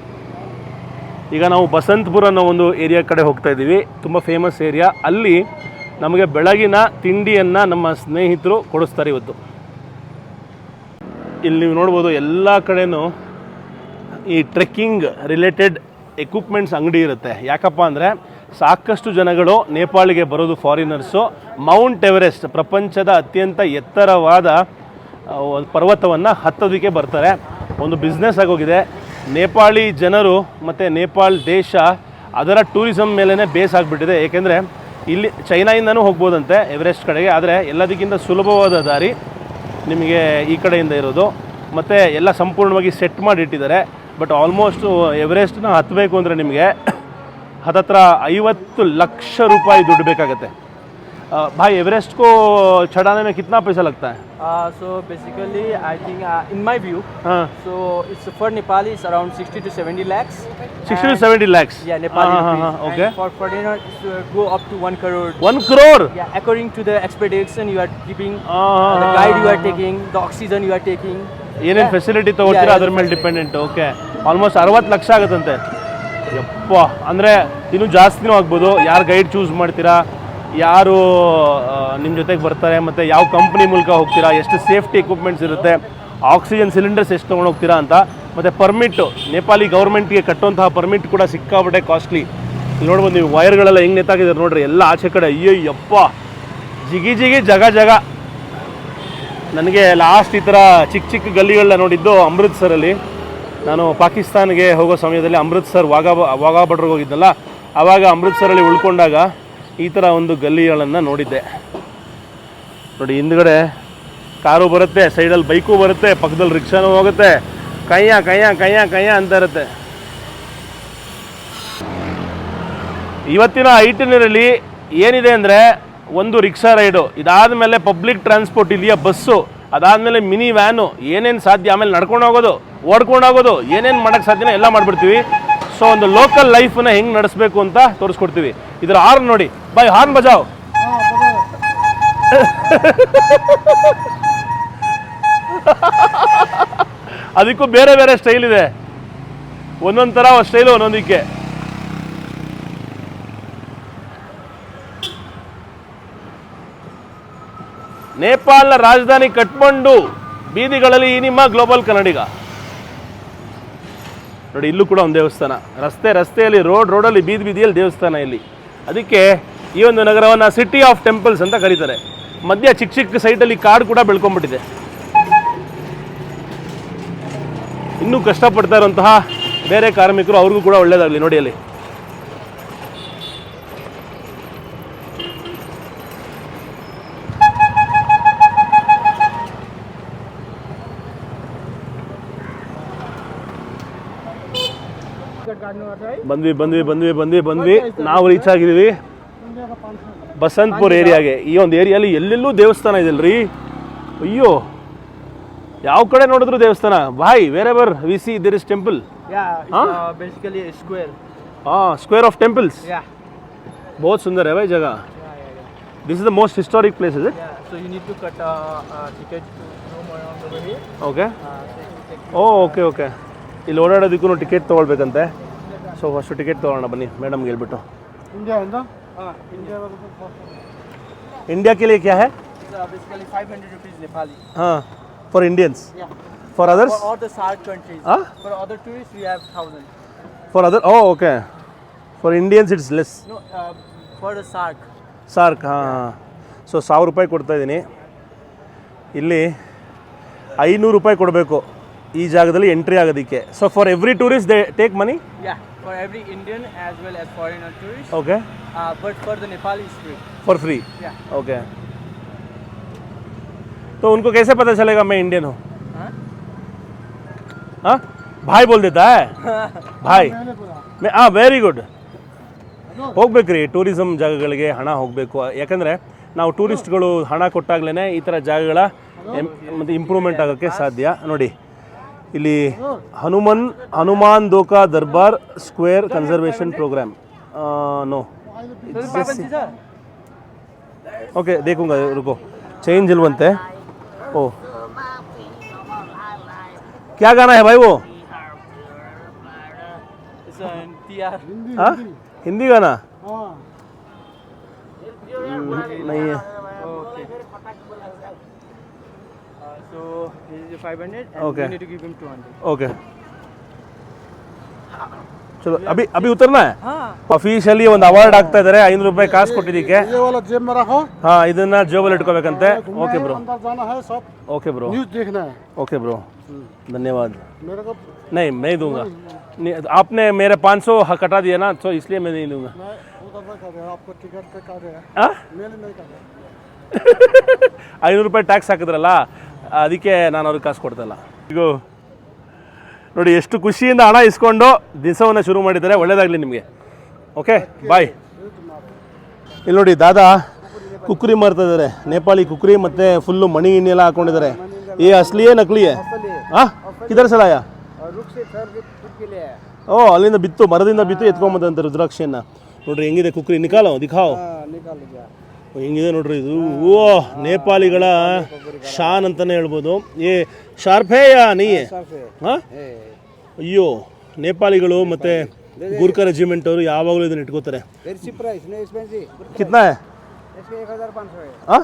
ಈಗ ನಾವು ಬಸಂತಪುರ ಅನ್ನೋ ಒಂದು ಏರಿಯಾ ಕಡೆ ಹೋಗ್ತಾ ಇದ್ದೀವಿ, ತುಂಬ ಫೇಮಸ್ ಏರಿಯಾ. ಅಲ್ಲಿ ನಮಗೆ ಬೆಳಗಿನ ತಿಂಡಿಯನ್ನು ನಮ್ಮ ಸ್ನೇಹಿತರು ಕೊಡಿಸ್ತಾರೆ ಇವತ್ತು. ಇಲ್ಲಿ ನೀವು ನೋಡ್ಬೋದು ಎಲ್ಲ ಕಡೆನೂ ಈ ಟ್ರೆಕ್ಕಿಂಗ್ ರಿಲೇಟೆಡ್ ಎಕ್ವಿಪ್ಮೆಂಟ್ಸ್ ಅಂಗಡಿ ಇರುತ್ತೆ. ಯಾಕಪ್ಪ ಅಂದರೆ ಸಾಕಷ್ಟು ಜನಗಳು ನೇಪಾಳಿಗೆ ಬರೋದು ಫಾರಿನರ್ಸು. ಮೌಂಟ್ ಎವರೆಸ್ಟ್ ಪ್ರಪಂಚದ ಅತ್ಯಂತ ಎತ್ತರವಾದ ಪರ್ವತವನ್ನು ಹತ್ತೋದಕ್ಕೆ ಬರ್ತಾರೆ. ಒಂದು ಬಿಸ್ನೆಸ್ ಆಗೋಗಿದೆ. ನೇಪಾಳಿ ಜನರು ಮತ್ತು ನೇಪಾಳ ದೇಶ ಅದರ ಟೂರಿಸಮ್ ಮೇಲೇ ಬೇಸ್ ಆಗಿಬಿಟ್ಟಿದೆ. ಏಕೆಂದರೆ ಇಲ್ಲಿ ಚೈನಾಯಿಂದನೂ ಹೋಗ್ಬೋದಂತೆ ಎವರೆಸ್ಟ್ ಕಡೆಗೆ, ಆದರೆ ಎಲ್ಲದಕ್ಕಿಂತ ಸುಲಭವಾದ ದಾರಿ ನಿಮಗೆ ಈ ಕಡೆಯಿಂದ ಇರೋದು. ಮತ್ತು ಎಲ್ಲ ಸಂಪೂರ್ಣವಾಗಿ ಸೆಟ್ ಮಾಡಿಟ್ಟಿದ್ದಾರೆ. ಬಟ್ ಆಲ್ಮೋಸ್ಟು ಎವರೆಸ್ಟ್ನ ಹತ್ತಬೇಕು ಅಂದರೆ ನಿಮಗೆ ಹತ್ತತ್ರ 50 ಲಕ್ಷ ರೂಪಾಯಿ ದುಡ್ಡು ಬೇಕಾಗುತ್ತೆ. भाई एवरेस्ट को चढ़ाने में कितना पैसा लगता है? So basically I think in my view so it's for Nepali it's around 60 to 70 lakhs. 60 to 70 lakhs? Yeah, Nepali rupees. Okay. And for foreigner it's go up to 1 crore. 1 crore? Yeah, according to the expedition you are keeping, the guide you are taking, the oxygen you are taking. ಏನೇನು ಫೆಸಿಲಿಟಿ ತೊಗೊಳ್ತೀರಾ ಅದ್ರ ಮೇಲೆ ಡಿಪೆಂಡೆಂಟ್. ಓಕೆ, ಆಲ್ಮೋಸ್ಟ್ 60 ಲಕ್ಷ ಆಗುತ್ತಂತೆ. ಯಪ್ಪ, ಅಂದರೆ ಇನ್ನೂ ಜಾಸ್ತಿನೂ ಆಗ್ಬೋದು. ಯಾರು ಗೈಡ್ ಚೂಸ್ ಮಾಡ್ತೀರಾ, ಯಾರು ನಿಮ್ಮ ಜೊತೆಗೆ ಬರ್ತಾರೆ, ಮತ್ತು ಯಾವ ಕಂಪ್ನಿ ಮೂಲಕ ಹೋಗ್ತೀರಾ, ಎಷ್ಟು ಸೇಫ್ಟಿ ಎಕ್ವಿಪ್ಮೆಂಟ್ಸ್ ಇರುತ್ತೆ, ಆಕ್ಸಿಜನ್ ಸಿಲಿಂಡರ್ಸ್ ಎಷ್ಟು ತೊಗೊಂಡು ಹೋಗ್ತೀರಾ ಅಂತ, ಮತ್ತು ಪರ್ಮಿಟ್ಟು ನೇಪಾಳಿ ಗೌರ್ಮೆಂಟ್ಗೆ ಕಟ್ಟುವಂತಹ ಪರ್ಮಿಟ್ ಕೂಡ ಸಿಕ್ಕಾಪಟ್ಟೆ ಕಾಸ್ಟ್ಲಿ. ಇಲ್ಲಿ ನೋಡ್ಬೋದು ನೀವು ವೈರ್ಗಳೆಲ್ಲ ಹೆಂಗೆ ನೆತ್ತಾಕಿದ್ದಾರೆ ನೋಡ್ರಿ, ಎಲ್ಲ ಆಚೆ ಕಡೆ. ಅಯ್ಯಯ್ಯಪ್ಪ, ಜಿಗಿ ಜಿಗಿ ಜಗ ಜಗ. ನನಗೆ ಲಾಸ್ಟ್ ಈ ಥರ ಚಿಕ್ಕ ಚಿಕ್ಕ ಗಲ್ಲಿಗಳನ್ನ ನೋಡಿದ್ದು ಅಮೃತ್ಸರಲ್ಲಿ. ನಾನು ಪಾಕಿಸ್ತಾನ್ಗೆ ಹೋಗೋ ಸಮಯದಲ್ಲಿ ಅಮೃತ್ಸರ್ ವಾಘಾ ಬಾರ್ಡ್ರಿಗೆ ಹೋಗಿದ್ದಲ್ಲ, ಆವಾಗ ಅಮೃತ್ಸರಲ್ಲಿ ಉಳ್ಕೊಂಡಾಗ ಈ ಥರ ಒಂದು ಗಲ್ಲಿಗಳನ್ನು ನೋಡಿದ್ದೆ. ನೋಡಿ, ಹಿಂದ್ಗಡೆ ಕಾರು ಬರುತ್ತೆ, ಸೈಡಲ್ಲಿ ಬೈಕು ಬರುತ್ತೆ, ಪಕ್ಕದಲ್ಲಿ ರಿಕ್ಷಾನೂ ಹೋಗುತ್ತೆ, ಕಯ್ಯ ಕಯ್ಯ ಕಯ್ಯ ಕಯ್ಯ ಅಂತ ಇರುತ್ತೆ. ಇವತ್ತಿನ ಐಟಿನರಲ್ಲಿ ಏನಿದೆ ಅಂದರೆ ಒಂದು ರಿಕ್ಷಾ ರೈಡು, ಇದಾದ ಮೇಲೆ ಪಬ್ಲಿಕ್ ಟ್ರಾನ್ಸ್ಪೋರ್ಟ್ ಇದೆಯಾ ಬಸ್ಸು, ಅದಾದಮೇಲೆ ಮಿನಿ ವ್ಯಾನು, ಏನೇನು ಸಾಧ್ಯ, ಆಮೇಲೆ ನಡ್ಕೊಂಡು ಹೋಗೋದು, ಓಡ್ಕೊಂಡು ಹೋಗೋದು, ಏನೇನು ಮಾಡೋಕ್ಕೆ ಸಾಧ್ಯನೋ ಎಲ್ಲ ಮಾಡಿಬಿಡ್ತೀವಿ. ಸೊ ಒಂದು ಲೋಕಲ್ ಲೈಫನ್ನ ಹೆಂಗೆ ನಡೆಸಬೇಕು ಅಂತ ತೋರಿಸ್ಕೊಡ್ತೀವಿ. ಇದರ ಹಾರ್ನ್ ನೋಡಿ, ಬೈ ಹಾರ್ನ್ ಬಜಾವ್. ಅದಕ್ಕೂ ಬೇರೆ ಬೇರೆ ಸ್ಟೈಲ್ ಇದೆ, ಒಂದೊಂದು ಥರ ಸ್ಟೈಲು ಒಂದೊಂದಕ್ಕೆ. ನೇಪಾಳದ ರಾಜಧಾನಿ ಕಠ್ಮಂಡು ಬೀದಿಗಳಲ್ಲಿ ಈ ನಿಮ್ಮ ಗ್ಲೋಬಲ್ ಕನ್ನಡಿಗ. ನೋಡಿ, ಇಲ್ಲೂ ಕೂಡ ಒಂದು ದೇವಸ್ಥಾನ, ರಸ್ತೆಯಲ್ಲಿ ರೋಡಲ್ಲಿ ಬೀದಿಯಲ್ಲಿ ದೇವಸ್ಥಾನ ಇಲ್ಲಿ. ಅದಕ್ಕೆ ಈ ಒಂದು ನಗರವನ್ನು ಸಿಟಿ ಆಫ್ ಟೆಂಪಲ್ಸ್ ಅಂತ ಕರೀತಾರೆ. ಮಧ್ಯ ಚಿಕ್ಕ ಚಿಕ್ಕ ಸೈಟಲ್ಲಿ ಕಾಡು ಕೂಡ ಬೆಳ್ಕೊಂಡ್ಬಿಟ್ಟಿದೆ. ಇನ್ನೂ ಕಷ್ಟಪಡ್ತಾ ಇರುವಂತಹ ಬೇರೆ ಕಾರ್ಮಿಕರು, ಅವ್ರಿಗೂ ಕೂಡ ಒಳ್ಳೇದಾಗಲಿ. ನೋಡಿ ಅಲ್ಲಿ ಬಂದ್ವಿ ನಾವು ರೀಚ್ ಆಗಿದ್ದೀವಿ ಬಸಂತಪುರ ಏರಿಯಾಗೆ. ಈ ಒಂದು ಏರಿಯಾಲಿ ಎಲ್ಲೆಲ್ಲೂ ದೇವಸ್ಥಾನ ಇದೆಯಲ್ರಿ. ಅಯ್ಯೋ, ಯಾವ ಕಡೆ ನೋಡಿದ್ರು ದೇವಸ್ಥಾನ. ಭಾಯ್, wherever we see there is temple. Basically a square. Square of temples. Yeah. बहुत सुंदर है भाई जगह. This is the most historic place, is it? Yeah. So you need to cut a ticket to roam around over here. Okay. Okay. ಇಲ್ಲಿ ಓಡಾಡೋದಕ್ಕೂ ಟಿಕೆಟ್ ತೊಗೊಳ್ಬೇಕಂತೆ. ಸೊ ಫಸ್ಟು ಟಿಕೆಟ್ ತೊಗೊಳ್ಳೋಣ ಬನ್ನಿ ಮೇಡಮ್ಗೆ ಹೇಳ್ಬಿಟ್ಟು. इंडिया के लिए क्या है? Basically 500 rupees Nepali. हाँ, for Indians. Yeah. For others? For all the SAARC countries. Huh? For other tourists we have 1000. For other okay for Indians it's less. No, for the SARC. SAARC ಹಾಂ. ಸೊ 1000 ರೂಪಾಯಿ ಕೊಡ್ತಾಯಿದ್ದೀನಿ. ಇಲ್ಲಿ 500 ರೂಪಾಯಿ ಕೊಡಬೇಕು ಈ ಜಾಗದಲ್ಲಿ ಎಂಟ್ರಿ ಆಗೋದಕ್ಕೆ. So for every tourist they take money? Yeah, for every Indian as well as foreigner tourists. Okay. But for the Nepali it's free. For free? Yeah. Okay. तो उनको कैसे पता चलेगा मैं इंडियन हूँ? हाँ, भाई बोल देता है भाई. मैं हाँ ವೆರಿ ಗುಡ್. ಹೋಗ್ಬೇಕ್ರಿ ಟೂರಿಸಮ್ ಜಾಗಗಳಿಗೆ ಹಣ ಹೋಗಬೇಕು. ಯಾಕಂದರೆ ನಾವು ಟೂರಿಸ್ಟ್ಗಳು ಹಣ ಕೊಟ್ಟಾಗ್ಲೇ ಈ ಥರ ಜಾಗಗಳ ಮತ್ತು ಇಂಪ್ರೂವ್ಮೆಂಟ್ ಆಗೋಕ್ಕೆ ಸಾಧ್ಯ. ನೋಡಿ ಇಲ್ಲಿ Hanuman Dhoka Durbar square conservation program. No okay देखूंगा, रुको. चेंज इलवंते. ओ क्या गाना है भाई वो? हाँ, हिंदी गाना नहीं है. So this is 500 and Okay. you need to give him 200. Okay चलो अभी अभी उतरना है. हाँ. ಅಫಿಷಿಯಲಿ ಒಂದು ಅವಾರ್ಡ್ ಆಗ್ತಾ ಇದ್ದಾರೆ. 500 ರೂಪಾಯಿ ಕಾಸು ಕೊಟ್ಟಿದ್ದಕ್ಕೆ. ये वाला जेब में रखो. ಹಾಂ, ಇದನ್ನ ಜೇಬಲ್ಲಿ ಇಟ್ಕೋಬೇಕಂತೆ. Okay bro. अंदर जाना है सब. Okay bro. न्यूज देखना है. ओके ब्रो, धन्यवाद. मेरे को नहीं मैं दूंगा. आपने मेरे 500 कटा दिया ना, तो इसलिए मैं नहीं दूंगा. मैं उधर नहीं कर रहा, आपको टिकट पे कर रहा है. हाँ? मेरे नहीं कर रहा. 500 ರೂಪಾಯಿ ಟ್ಯಾಕ್ಸ್ ಹಾಕಿದ್ರಲ್ಲ, ಅದಕ್ಕೆ ನಾನು ಅವ್ರಿಗೆ ಕಾಸು ಕೊಡ್ತಲ್ಲ. ಈಗ ನೋಡಿ ಎಷ್ಟು ಖುಷಿಯಿಂದ ಹಣ ಇಸ್ಕೊಂಡು ದಿವಸವನ್ನು ಶುರು ಮಾಡಿದ್ದಾರೆ. ಒಳ್ಳೇದಾಗಲಿ ನಿಮಗೆ. Okay bye. ಇಲ್ಲಿ ನೋಡಿ ದಾದಾ ಕುಕ್ರಿ ಮಾರ್ತಾ ಇದ್ದಾರೆ. ನೇಪಾಳಿ ಕುಕ್ರಿ ಮತ್ತು ಫುಲ್ಲು ಮಣಿ ಗಿಣಿ ಎಲ್ಲ ಹಾಕೊಂಡಿದ್ದಾರೆ. ಏ ಅಸ್ಲಿಯೇ ನಕಲಿಯೇ? ಹಾಂ, ಕಿಧರ್ ಸಲ ಆಯಾ? ಓ, ಅಲ್ಲಿಂದ ಬಿತ್ತು, ಮರದಿಂದ ಬಿತ್ತು ಎತ್ಕೊಂಬಂದಂತೆ ರುದ್ರಾಕ್ಷಿಯನ್ನು. ನೋಡ್ರಿ ಹೆಂಗಿದೆ ಕುಕ್ರಿ. ನಿಕಾಲೋ ದಿಖಾओ. ಹೆಂಗಿದೆ ನೋಡ್ರಿ ಇದು. ಓ, ನೇಪಾಳಿಗಳ ಶಾನ್ ಅಂತಲೇ ಹೇಳ್ಬೋದು. ಏ ಶಾರ್ಪೇ ಯಾ ನೀಯೇ? ಹಾಂ, ಅಯ್ಯೋ ನೇಪಾಳಿಗಳು ಮತ್ತು ಗೂರ್ಖಾ ರೆಜಿಮೆಂಟ್ ಅವರು ಯಾವಾಗಲೂ ಇದನ್ನು ಇಟ್ಕೋತಾರೆ. ಕಿತ್ನಾ है? हाँ,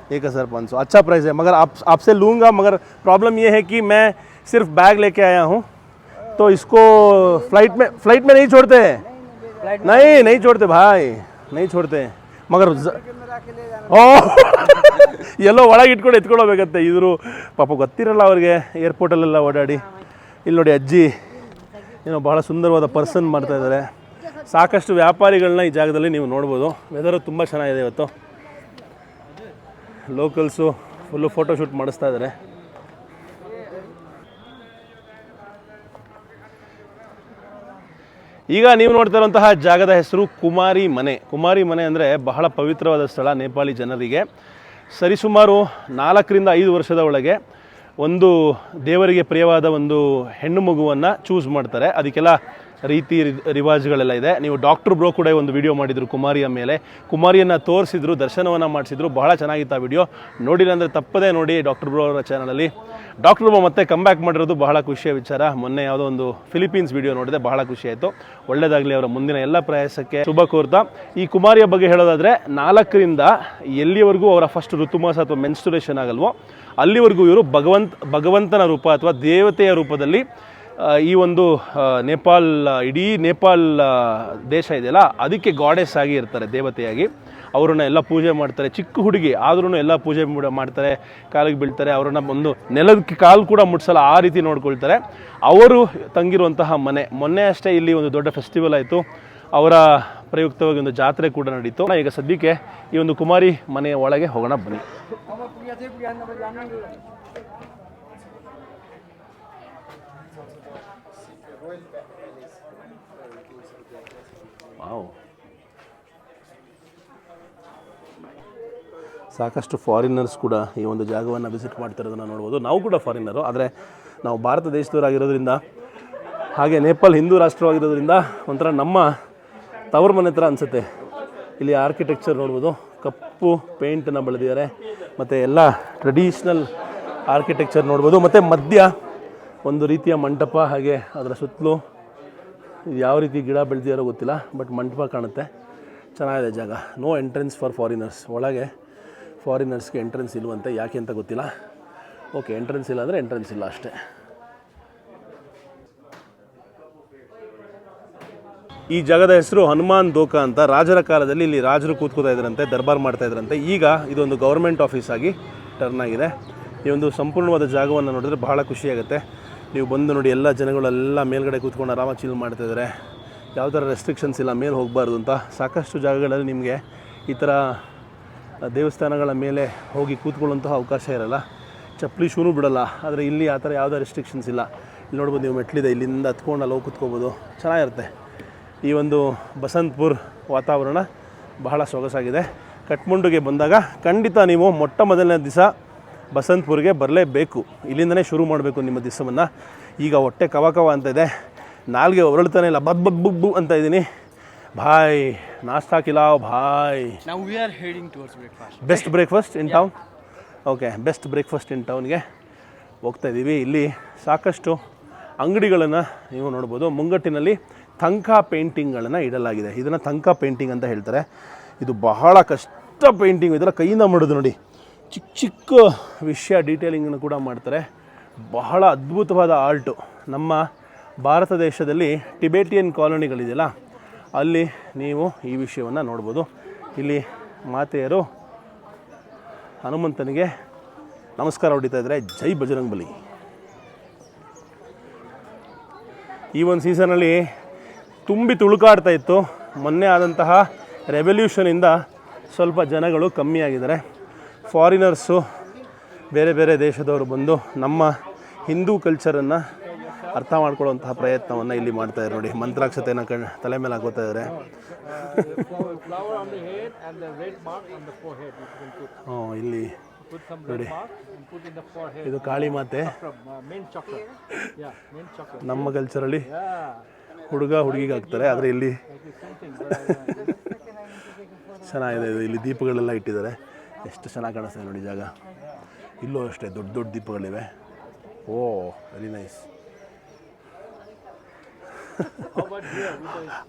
1500. अच्छा प्राइस है, मगर आपसे लूँगा. मगर प्रॉब्लम ये है कि मैं सिर्फ बैग लेके आया हूँ, तो इसको फ्लाइट में नहीं छोड़ते. नहीं छोड़ते भाई, नहीं छोड़ते. मगर ಓ ಎಲ್ಲೋ ಒಳಗೆ ಇಟ್ಕೊಂಡು ಎತ್ಕೊಳ್ಳೋಬೇಕಂತೆ. ಇವರು ಪಾಪ ಗೊತ್ತಿರಲ್ಲ ಅವ್ರಿಗೆ ಏರ್ಪೋರ್ಟಲ್ಲೆಲ್ಲ ಓಡಾಡಿ. ಇಲ್ಲಿ ನೋಡಿ ಅಜ್ಜಿ ಏನೋ ಬಹಳ ಸುಂದರವಾದ ಪರ್ಸನ್ ಮಾಡ್ತಾ ಇದ್ದಾರೆ. ಸಾಕಷ್ಟು ವ್ಯಾಪಾರಿಗಳನ್ನ ಈ ಜಾಗದಲ್ಲಿ ನೀವು ನೋಡ್ಬೋದು. ವೆದರು ತುಂಬ ಚೆನ್ನಾಗಿದೆ ಇವತ್ತು. ಲೋಕಲ್ಸು ಫುಲ್ಲು ಫೋಟೋಶೂಟ್ ಮಾಡಿಸ್ತಾ ಇದ್ದಾರೆ. ಈಗ ನೀವು ನೋಡ್ತಾ ಇರುವಂತಹ ಜಾಗದ ಹೆಸರು ಕುಮಾರಿ ಮನೆ. ಕುಮಾರಿ ಮನೆ ಅಂದರೆ ಬಹಳ ಪವಿತ್ರವಾದ ಸ್ಥಳ ನೇಪಾಳಿ ಜನರಿಗೆ. ಸರಿಸುಮಾರು 4 ರಿಂದ 5 ವರ್ಷದ ಒಳಗೆ ಒಂದು ದೇವರಿಗೆ ಪ್ರಿಯವಾದ ಒಂದು ಹೆಣ್ಣು ಮಗುವನ್ನು ಚೂಸ್ ಮಾಡ್ತಾರೆ. ಅದಕ್ಕೆಲ್ಲ ರೀತಿ ರಿವಾಜುಗಳೆಲ್ಲ ಇದೆ. ನೀವು ಡಾಕ್ಟರ್ ಬ್ರೋ ಕೂಡ ಒಂದು ವಿಡಿಯೋ ಮಾಡಿದರು ಕುಮಾರಿಯ ಮೇಲೆ. ಕುಮಾರಿಯನ್ನು ತೋರಿಸಿದ್ರು, ದರ್ಶನವನ್ನು ಮಾಡಿಸಿದ್ರು. ಬಹಳ ಚೆನ್ನಾಗಿತ್ತು ಆ ವಿಡಿಯೋ. ನೋಡಿಲ್ಲ ಅಂದರೆ ತಪ್ಪದೇ ನೋಡಿ ಡಾಕ್ಟರ್ ಬ್ರೋ ಅವರ ಚಾನಲಲ್ಲಿ. ಡಾಕ್ಟರ್ ಬ್ರೋ ಮತ್ತೆ ಕಮ್ ಬ್ಯಾಕ್ ಮಾಡಿರೋದು ಬಹಳ ಖುಷಿಯ ವಿಚಾರ. ಮೊನ್ನೆ ಯಾವುದೋ ಒಂದು ಫಿಲಿಪೀನ್ಸ್ ವಿಡಿಯೋ ನೋಡಿದೆ, ಬಹಳ ಖುಷಿಯಾಯಿತು. ಒಳ್ಳೆಯದಾಗಲಿ ಅವರ ಮುಂದಿನ ಎಲ್ಲ ಪ್ರಯಾಸಕ್ಕೆ ಶುಭ ಕೋರ್ತಾ. ಈ ಕುಮಾರಿಯ ಬಗ್ಗೆ ಹೇಳೋದಾದರೆ 4 ರಿಂದ ಎಲ್ಲಿವರೆಗೂ ಅವರ ಫಸ್ಟ್ ಋತುಮಾಸ ಅಥವಾ ಮೆನ್ಸ್ಟುರೇಷನ್ ಆಗಲ್ವೋ ಅಲ್ಲಿವರೆಗೂ ಇವರು ಭಗವಂತನ ರೂಪ ಅಥವಾ ದೇವತೆಯ ರೂಪದಲ್ಲಿ ಈ ಒಂದು ಇಡೀ ನೇಪಾಲ್ ದೇಶ ಇದೆಯಲ್ಲ ಅದಕ್ಕೆ ಗಾಡೆಸ್ ಆಗಿ ಇರ್ತಾರೆ, ದೇವತೆಯಾಗಿ. ಅವರನ್ನ ಎಲ್ಲ ಪೂಜೆ ಮಾಡ್ತಾರೆ. ಚಿಕ್ಕ ಹುಡುಗಿ ಆದ್ರೂ ಎಲ್ಲ ಪೂಜೆ ಮಾಡ್ತಾರೆ, ಕಾಲಿಗೆ ಬೀಳ್ತಾರೆ. ಅವರನ್ನ ಒಂದು ನೆಲಕ್ಕೆ ಕಾಲು ಕೂಡ ಮುಟ್ಸಲ್ಲ, ಆ ರೀತಿ ನೋಡ್ಕೊಳ್ತಾರೆ. ಅವರು ತಂಗಿರುವಂತಹ ಮನೆ. ಮೊನ್ನೆ ಅಷ್ಟೇ ಇಲ್ಲಿ ಒಂದು ದೊಡ್ಡ ಫೆಸ್ಟಿವಲ್ ಆಯಿತು. ಅವರ ಪ್ರಯುಕ್ತವಾಗಿ ಒಂದು ಜಾತ್ರೆ ಕೂಡ ನಡೀತು. ಈಗ ಸದ್ಯಕ್ಕೆ ಈ ಒಂದು ಕುಮಾರಿ ಮನೆಯ ಒಳಗೆ ಹೋಗೋಣ ಬನ್ನಿ. ಸಾಕಷ್ಟು ಫಾರಿನರ್ಸ್ ಕೂಡ ಈ ಒಂದು ಜಾಗವನ್ನು ವಿಸಿಟ್ ಮಾಡ್ತಿರೋದನ್ನು ನೋಡ್ಬೋದು. ನಾವು ಕೂಡ ಫಾರಿನರು, ಆದರೆ ನಾವು ಭಾರತ ದೇಶದವರಾಗಿರೋದ್ರಿಂದ, ಹಾಗೆ ನೇಪಾಲ್ ಹಿಂದೂ ರಾಷ್ಟ್ರವಾಗಿರೋದ್ರಿಂದ ಒಂಥರ ನಮ್ಮ ತವರು ಮನೆ ಥರ ಅನಿಸುತ್ತೆ. ಇಲ್ಲಿ ಆರ್ಕಿಟೆಕ್ಚರ್ ನೋಡ್ಬೋದು, ಕಪ್ಪು ಪೇಂಟನ್ನು ಬಳದಿದ್ದಾರೆ ಮತ್ತು ಎಲ್ಲ ಟ್ರೆಡಿಷ್ನಲ್ ಆರ್ಕಿಟೆಕ್ಚರ್ ನೋಡ್ಬೋದು. ಮತ್ತು ಮಧ್ಯ ಒಂದು ರೀತಿಯ ಮಂಟಪ, ಹಾಗೆ ಅದರ ಸುತ್ತಲೂ ಯಾವ ರೀತಿ ಗಿಡ ಬೆಳೆದಿರೋ ಗೊತ್ತಿಲ್ಲ, ಬಟ್ ಮಂಟಪ ಕಾಣುತ್ತೆ. ಚೆನ್ನಾಗಿದೆ ಜಾಗ. No entrance for foreigners. ಒಳಗೆ ಫಾರಿನರ್ಸ್ಗೆ ಎಂಟ್ರೆನ್ಸ್ ಇಲ್ವಂತೆ, ಯಾಕೆ ಅಂತ ಗೊತ್ತಿಲ್ಲ. ಓಕೆ, ಎಂಟ್ರೆನ್ಸ್ ಇಲ್ಲ ಅಂದರೆ ಎಂಟ್ರೆನ್ಸ್ ಇಲ್ಲ ಅಷ್ಟೇ. ಈ ಜಾಗದ ಹೆಸರು ಹನುಮಾನ್ ದೋಖಾ ಅಂತ. ರಾಜರ ಕಾಲದಲ್ಲಿ ಇಲ್ಲಿ ರಾಜರು ಕೂತ್ಕೋತಾ ಇದ್ರಂತೆ, ದರ್ಬಾರ್ ಮಾಡ್ತಾ ಇದ್ರಂತೆ. ಈಗ ಇದೊಂದು ಗೌರ್ಮೆಂಟ್ ಆಫೀಸ್ ಆಗಿ ಟರ್ನ್ ಆಗಿದೆ. ಈ ಒಂದು ಸಂಪೂರ್ಣವಾದ ಜಾಗವನ್ನು ನೋಡಿದ್ರೆ ಬಹಳ ಖುಷಿಯಾಗುತ್ತೆ. ನೀವು ಬಂದು ನೋಡಿ, ಎಲ್ಲ ಜನಗಳೆಲ್ಲ ಮೇಲ್ಗಡೆ ಕೂತ್ಕೊಂಡು ಆರಾಮಾಗಿ ಚಿಲ್ ಮಾಡ್ತಾಯಿದ್ದಾರೆ. ಯಾವ ಥರ ರೆಸ್ಟ್ರಿಕ್ಷನ್ಸ್ ಇಲ್ಲ, ಮೇಲೆ ಹೋಗಬಾರ್ದು ಅಂತ. ಸಾಕಷ್ಟು ಜಾಗಗಳಲ್ಲಿ ನಿಮಗೆ ಈ ಥರ ದೇವಸ್ಥಾನಗಳ ಮೇಲೆ ಹೋಗಿ ಕೂತ್ಕೊಳ್ಳುವಂತಹ ಅವಕಾಶ ಇರಲ್ಲ, ಚಪ್ಪಲಿ ಶೂನು ಬಿಡೋಲ್ಲ. ಆದರೆ ಇಲ್ಲಿ ಆ ಥರ ಯಾವುದೇ ರೆಸ್ಟ್ರಿಕ್ಷನ್ಸ್ ಇಲ್ಲ. ಇಲ್ಲಿ ನೋಡ್ಬೋದು, ನೀವು ಮೆಟ್ಲಿದೆ, ಇಲ್ಲಿಂದ ಹತ್ಕೊಂಡು ಅಲ್ಲಿ ಹೋಗಿ ಕೂತ್ಕೋಬೋದು, ಚೆನ್ನಾಗಿರುತ್ತೆ. ಈ ಒಂದು ಬಸಂತಪುರ್ ವಾತಾವರಣ ಬಹಳ ಸೊಗಸಾಗಿದೆ. ಕಠ್ಮಂಡುಗೆ ಬಂದಾಗ ಖಂಡಿತ ನೀವು ಮೊಟ್ಟ ಮೊದಲನೇ ದಿವಸ ಬಸಂತಪುರ್ಗೆ ಬರಲೇಬೇಕು. ಇಲ್ಲಿಂದನೇ ಶುರು ಮಾಡಬೇಕು ನಿಮ್ಮ ದಿವಸವನ್ನು. ಈಗ ಹೊಟ್ಟೆ ಕವ ಅಂತ ಇದೆ, ನಾಲ್ಗೆ ಹೊರಳ್ತಾನೆ ಇಲ್ಲ, ಬಬ್ಬು ಅಂತ ಇದ್ದೀನಿ. ಭಾಯ್ ನಾಷ್ಟಾ ಕಿಲಾವ್ ಭಾಯ್. Now we are heading towards breakfast. Best breakfast in town. Okay, best breakfast in ಟೌನ್ಗೆ ಹೋಗ್ತಾ ಇದ್ದೀವಿ. ಇಲ್ಲಿ ಸಾಕಷ್ಟು ಅಂಗಡಿಗಳನ್ನು ನೀವು ನೋಡ್ಬೋದು. ಮುಂಗಟ್ಟಿನಲ್ಲಿ ಥಂಕಾ ಪೇಂಟಿಂಗ್ಗಳನ್ನು ಇಡಲಾಗಿದೆ. ಇದನ್ನು ಥಂಕಾ ಪೇಂಟಿಂಗ್ ಅಂತ ಹೇಳ್ತಾರೆ. ಇದು ಬಹಳ ಕಷ್ಟ ಪೇಂಟಿಂಗ್, ಇದೆಲ್ಲ ಕೈಯಿಂದ ಮಾಡೋದು ನೋಡಿ. ಚಿಕ್ಕ ಚಿಕ್ಕ ವಿಷಯ ಡೀಟೇಲಿಂಗನ್ನು ಕೂಡ ಮಾಡ್ತಾರೆ. ಬಹಳ ಅದ್ಭುತವಾದ ಆರ್ಟು. ನಮ್ಮ ಭಾರತ ದೇಶದಲ್ಲಿ ಟಿಬೇಟಿಯನ್ ಕಾಲೋನಿಗಳಿದೆಯಲ್ಲ, ಅಲ್ಲಿ ನೀವು ಈ ವಿಷಯವನ್ನು ನೋಡ್ಬೋದು. ಇಲ್ಲಿ ಮಾತೆಯರು ಹನುಮಂತನಿಗೆ ನಮಸ್ಕಾರ ಹೊಡಿತಾ ಇದ್ದಾರೆ. ಜೈ ಬಜರಂಗ್ ಬಲಿ. ಈ ಒಂದು ಸೀಸನಲ್ಲಿ ತುಂಬಿ ತುಳುಕಾಡ್ತಾ ಇತ್ತು. ಮೊನ್ನೆ ಆದಂತಹ ರೆವಲ್ಯೂಷನಿಂದ ಸ್ವಲ್ಪ ಜನಗಳು ಕಮ್ಮಿಯಾಗಿದ್ದಾರೆ. ಫಾರಿನರ್ಸು, ಬೇರೆ ಬೇರೆ ದೇಶದವರು ಬಂದು ನಮ್ಮ ಹಿಂದೂ ಕಲ್ಚರನ್ನು ಅರ್ಥ ಮಾಡ್ಕೊಳ್ಳುವಂತಹ ಪ್ರಯತ್ನವನ್ನು ಇಲ್ಲಿ ಮಾಡ್ತಾಯಿದ್ದಾರೆ ನೋಡಿ. ಮಂತ್ರಾಕ್ಷತೆಯನ್ನು ತಲೆ ಮೇಲೆ ಹಾಕೋತಾ ಇದ್ದಾರೆ. ಇಲ್ಲಿ ನೋಡಿ, ಇದು ಕಾಳಿ ಮಾತೆ. ನಮ್ಮ ಕಲ್ಚರಲ್ಲಿ ಹುಡುಗ ಹುಡುಗಿಗೆ ಹಾಕ್ತಾರೆ, ಆದರೆ ಇಲ್ಲಿ ಚೆನ್ನಾಗಿದೆ. ಇಲ್ಲಿ ದೀಪಗಳೆಲ್ಲ ಇಟ್ಟಿದ್ದಾರೆ, ಎಷ್ಟು ಚೆನ್ನಾಗಿ ಕಾಣಿಸ್ತದೆ ನೋಡಿ ಜಾಗ. ಇಲ್ಲೂ ಅಷ್ಟೇ ದೊಡ್ಡ ದೊಡ್ಡ ದೀಪಗಳಿವೆ. ಓ ವೆರಿ ನೈಸ್.